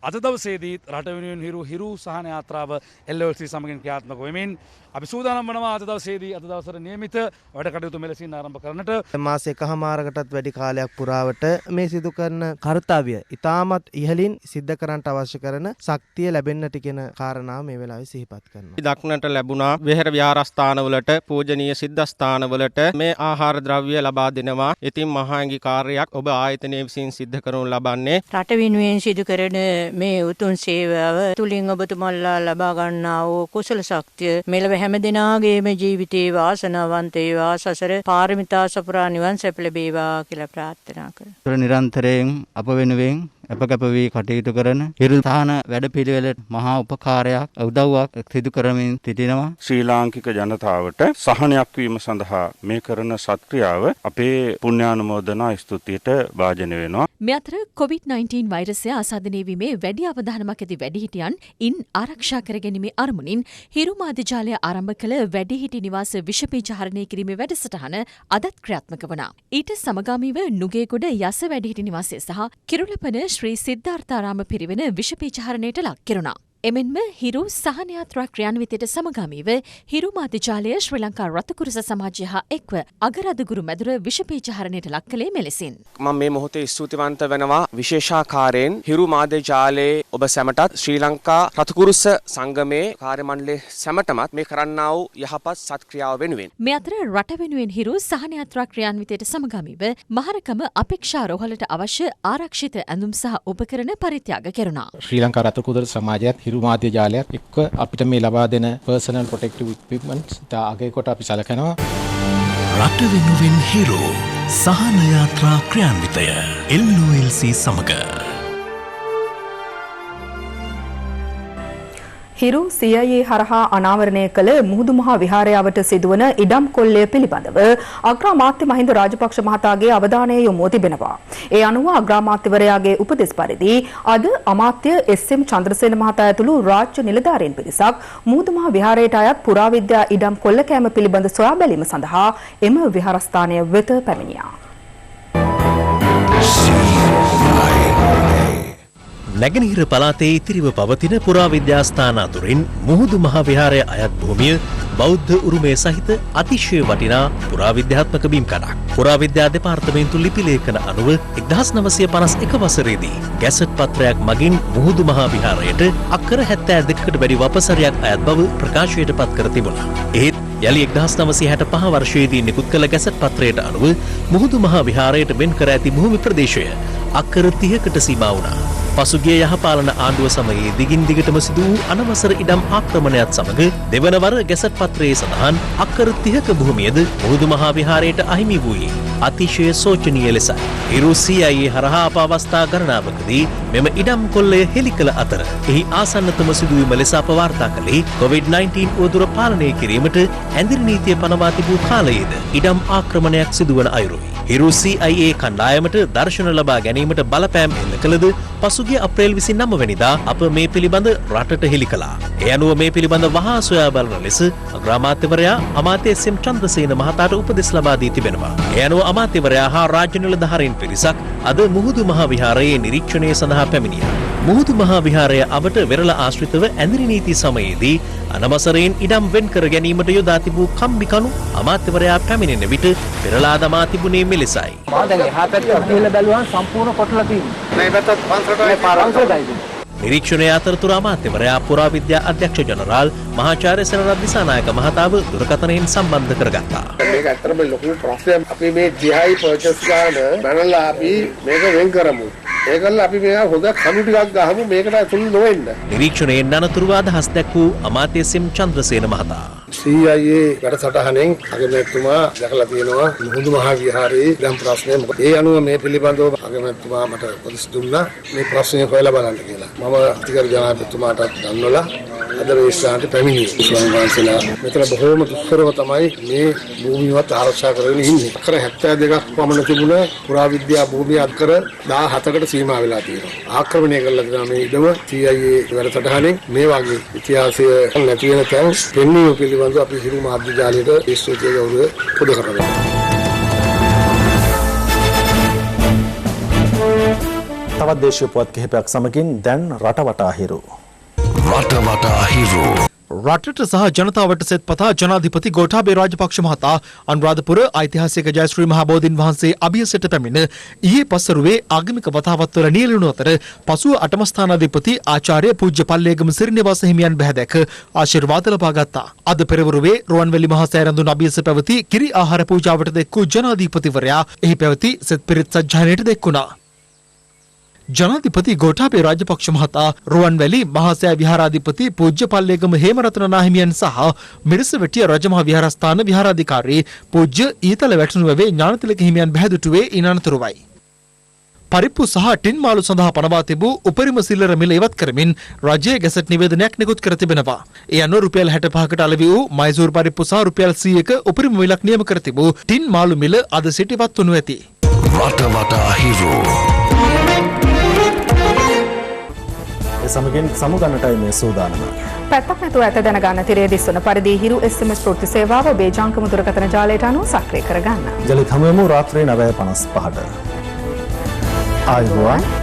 අද දවසේදී රට වෙනුවෙන් හිරු සහන යාත්‍රාව LOC සමගින් ක්‍රියාත්මක වෙමින් අපි සූදානම් වනවා අද දවසේදී අද දවසට නියමිත වැඩ කටයුතු මෙලෙසින් ආරම්භ කරන්නට. මාස එකහමාරකටත් වැඩි කාලයක් පුරාවට මේ සිදු කරන කාර්යය ඉතාමත් ඉහළින් සිද්ධ කරන්නට අවශ්‍ය කරන ශක්තිය ලැබෙන්නට කියන කාරණාව මේ වෙලාවේ සිහිපත් කරනවා. දක්නට ලැබුණා විහෙර විහාරස්ථානවලට පූජනීය සිද්ධාස්ථානවලට මේ ආහාර ද්‍රව්‍ය ලබා දෙනවා. ඉතින් මහාංගී කාර්යයක් ඔබ ආයතනයේ විසින් සිද්ධ කරනු ලබන්නේ රට වෙනුවෙන් සිදු කරන මේ උතුම් සේවාව තුලින් ඔබතුමන්ලා ලබා ගන්නා වූ කුසල ශක්තිය මෙලව හැම දිනාගේම ජීවිතේ වාසනාවන්ත වේවා සසර පාරමිතා සපුරා නිවන් සැප ලැබේවා කියලා ප්‍රාර්ථනා කරනවා. නිරන්තරයෙන් අප වෙනුවෙන් අපකප වී කටයුතු කරන හිරු සහන වැඩපිළිවෙලට මහා උපකාරයක් උදව්වක් සිදු කරමින් සිටිනවා. ශ්‍රී ලාංකික ජනතාවට සහනයක් වීම සඳහා මේ කරන සත්ක්‍රියාව අපේ පුණ්‍යානුමෝදනා ස්තුතියට වාජනය වෙනවා. මේ අතර COVID-19 වෛරසය ආසාදනය වීමේ වැඩි අවධානමක් ඇති වැඩිහිටියන් ඉන් ආරක්ෂා කර ගැනීමේ අරමුණින් හිරු මාධ්‍ය ජාලය ආරම්භ කළ වැඩිහිටි නිවාස විෂබීජහරණය කිරීමේ වැඩසටහන අදත් ක්‍රියාත්මක වුණා. ඊට සමගාමීව නුගේගොඩ යස වැඩිහිටි නිවාසය සහ කිරුළපන ශ්‍රී සිද්ධාර්ථාරාම පිරිවෙන විෂබීජහරණයට ලක් කෙරුණා. එමෙන්ම හිරු සහන යාත්‍රා ක්‍රියාන්විතයට සමගාමීව හිරු මාධ්‍ය ජාලය ශ්‍රී ලංකා රතුකුරුස සමාජය හා එක්ව අගරදුගුරු මැදුර විෂබීජහරණයට ලක් කළේ මෙලෙසින්. මම මේ මොහොතේ ස්තුතිවන්ත වෙනවා විශේෂාකාරයෙන් හිරු මාධ්‍ය ජාලයේ ඔබ සැමටත් ශ්‍රී ලංකා රතුකුරුස සංගමේ කාර්ය මණ්ඩලයේ සැමටමත් මේ කරන්නා වූ යහපත් සත්ක්‍රියාව වෙනුවෙන්. මේ අතර රට වෙනුවෙන් හිරු සහන යාත්‍රා ක්‍රියාන්විතයට සමගාමීව මහරකම අපේක්ෂා රෝහලට අවශ්‍ය ආරක්ෂිත ඇඳුම් සහ උපකරණ පරිත්‍යාග කෙරුණා. ශ්‍රී ලංකා රතුකුරුස සමාජයත් හිරු මාධ්‍ය ජාලයක් එක්ක අපිට මේ ලබා දෙන පර්සනල් ප්‍රොටෙක්ටිව් ඉක්විප්මන්ට්ස් තා අගය කොට අපි සලකනවා. රට වෙනුවෙන් හිරු සහන යාත්‍රා ක්‍රියාන්විතය LOC සමග හිරු CIA හරහා අනාවරණය කළ මුහුදු මහා විහාරයට සිදුවන ඉඩම් කොල්ලය පිළිබඳව අග්‍රාමාත්‍ය මහින්ද රාජපක්ෂ මහතාගේ අවධානය යොමු තිබෙනවා. ඒ අනුව අග්‍රාමාත්‍යවරයාගේ උපදෙස් පරිදි අද අමාත්‍ය SM චන්ද්‍රසේන මහතා ඇතුළු රාජ්‍ය නිලධාරීන් පිරිසක් මුහුදු මහා විහාරයට අයත් පුරාවිද්‍යා ඉඩම් කොල්ල කෑම පිළිබඳ සොයා බැලීම සඳහා එම විහාරස්ථානය වෙත පැමිණියා. නැගෙනහිර පළාතේ ඉතිරිව පවතින පුරාවිද්‍යාස්ථාන අතුරින් මුහුදු මහා විහාරය අයත් භූමිය බෞද්ධ උරුමය සහිත අතිශය වටිනා පුරාවිද්‍යාත්මක බිම්කඩක්. පුරාවිද්‍යා දෙපාර්තමේන්තු ලිපි ලේඛන අනුව 1951 වසරේදී ගැසට් පත්‍රයක් මගින් මුහුදු මහා විහාරයට අක්කර 72කට වැඩි වපසරයක් අයත් බව ප්‍රකාශයට පත් කර තිබුණා. ඒත් යලි 1965 වර්ෂයේදී නිකුත් කළ ගැසට් පත්‍රයට අනුව මුහුදු මහා විහාරයට වෙන් කර ඇති භූමි ප්‍රදේශය අක්කර 30කට සීමා වුණා. පසුගිය යහපාලන ආණ්ඩුව සමයේ දිගින් දිගටම සිදු වූ අනවසර ඉඩම් ආක්‍රමණයත් සමග දෙවන වර ගැසට් පත්‍රයේ සඳහන් අක්කර 30ක භූමියද මුහුදු මහා විහාරයට අහිමි වූයේ අතිශය සෝචනීය ලෙසයි. හිරු CIA හරහා අප අවස්ථා ගණනාවකදී මෙම ඉඩම් කොල්ලය හෙළි කළ අතර එහි ආසන්නතම සිදුවීම ලෙස අප වාර්තා කළේ COVID-19 උවදුර පාලනය කිරීමට ඇඳිරි නීතිය පනවා තිබූ කාලයේද ඉඩම් ආක්‍රමණයක් සිදුවන අයුරුයි. හිරු CIA කණ්ඩායමට දර්ශන ලබා ගැනීමට බලපෑම් එල්ල කළද පසුගිය අප්‍රේල් 29 වෙනිදා අප මේ පිළිබඳ රටට හෙළි කළා. ඒ අනුව මේ පිළිබඳ වහා සොයා බලන ලෙස අග්‍රාමාත්‍යවරයා අමාත්‍ය SM චන්ද්‍රසේන මහතාට උපදෙස් ලබා දී තිබෙනවා. ඒ අනුව අමාත්‍යවරයා හා රාජ්‍ය නිලධාරීන් පිරිසක් අද මුහුදු මහා විහාරයේ නිරීක්ෂණය සඳහා පැමිණියා. මුහුදු මහා විහාරය අවට වෙරළ ආශ්‍රිතව ඇඳිරි නීති සමයේදී අනවසරයෙන් ඉඩම් වෙන් කර ගැනීමට යොදා තිබූ කම්බි කණු අමාත්‍යවරයා පැමිණෙන විට පෙරලා දමා තිබුණේ මෙලෙසයි. මම දැන් එහා පැත්තට ගිහිල්ලා බැලුවාම සම්පූර්ණ කොටලා තියෙනවා. මේ පැත්තත් පන්සලට නිරීක්ෂණය අතරතුර අමාත්‍යවරයා පුරාවිද්‍යා අධ්‍යක්ෂ ජනරාල් මහාචාර්ය සෙනරත් දිසානායක මහතාව දුරකථනයෙන් සම්බන්ධ කරගත්තා. මේක ඇත්තටම ලොකු ප්‍රශ්නයක්. අපි මේ GI පර්චේස් ගන්න බැලලා අපි මේක වෙන් කරමු. ඒකල්ල අපි මේක හොඳ කණු ටිකක් ගහමු මේකට ඇතුළු නොවෙන්න. නිරීක්ෂණයෙන් අනතුරුව අදහස් දැක් වූ අමාත්‍ය SM චන්ද්‍රසේන මහතා. CIA වැඩසටහනෙන් අගමැතිතුමා දැකලා තියෙනවා මුහුදු මහා විහාරයේ දැන් ප්‍රශ්නය මොකද? ඒ අනුව මේ පිළිබඳව අගමැතිතුමා මට උපදෙස් දුන්නා මේ ප්‍රශ්නය හොයලා බලන්න කියලා. මම අධිකාරි ජනාධිපතිතුමාට දන්වලා අද මේ ස්ථානට පැමිණියේ. ස්වාමීන් වහන්සේලා මෙතන බොහෝම දුෂ්කරව තමයි මේ භූමියවත් ආරක්ෂා කරගෙන ඉන්නේ. අක්කර 72ක් පමණ තිබුණ පුරාවිද්‍යා භූමිය අක්කර 17කට සීමා වෙලා තියෙනවා. ආක්‍රමණය කරලා තියෙනවා මේ ඉඩම CIA වැඩසටහනෙන් මේ වගේ ඉතිහාසය නැති වෙන තැන් පෙන්වීම පිළිබඳව අපි හිරු මාධ්‍ය ජාලයට ස්තුතිය ගෞරවය පොදු කරනවා. තවත් දේශීය පුවත් කිහිපයක් සමගින් දැන් රටවටා හිරු. රටවටා හිරු. රටට සහ ජනතාවට සෙත් පතා ජනාධිපති ගෝඨාභය රාජපක්ෂ මහතා අනුරාධපුර ඓතිහාසික ජයශ්‍රී මහා බෝධීන් වහන්සේ අභියසට පැමිණ ඊයේ පසරුවේ ආගමික වතාවත්වල නියැලුණු අතර පසුව අටමස්ථානාධිපති ආචාර්ය පූජ්‍ය පල්ලේගම සිරිනිවාස හිමියන් බැහැ දැක ආශිර්වාද ලබා ගත්තා. අද පෙරවරුවේ රුවන්වැලි මහා සෑරඳුන් අභියස පැවති කිරි ආහාර පූජාවට දෙක්වූ ජනාධිපතිවරයා එහි පැවති සෙත් පිරිත් සජ්ජායනයට දෙක්වුණා. ජනාධිපති ගෝඨාභය රාජපක්ෂ මහතා රුවන්වැලි මහාසෑ විහාරාධිපති පූජ්‍ය පල්ලේගම හේමරත්න නාහිමියන් සහ මිරිසවැටිය රජමහා විහාරස්ථාන විහාරාධිකාරී පූජ්‍ය ඊතල වැටුණුවේ ඥානතිලක හිමියන් බැහැදුටුවේ ඉනනතුරුවයි. පරිප්පු සහ ටින් මාළු සඳහා පනවා තිබූ උපරිම සිල්ලර මිල ඉවත් කරමින් රජයේ ගැසට් නිවේදනයක් නිකුත් කර තිබෙනවා. ඒ අනුව රුපියල් 65කට අලෙවි වූ මයිසූර් පරිප්පු සහ රුපියල් 100ක උපරිම මිලක් නියම කර තිබූ ටින් මාළු මිල අද සිට ඉවත් වනු ඇති. රටවටා හිරු. සමගින් සමුගන්නටයි මේ සූදානම. පැත්තක් නැතුව ඇත දැනගන්න තිරේ දිස්වන පරිදි හිරු SMS ප්‍රවෘත්ති සේවාව බේජාංකම දුරකථන ජාලයට අනුව සක්‍රිය කරගන්න. ජලිත හමුවෙමු රාත්‍රී 9:55ට. ආයුබෝවන්.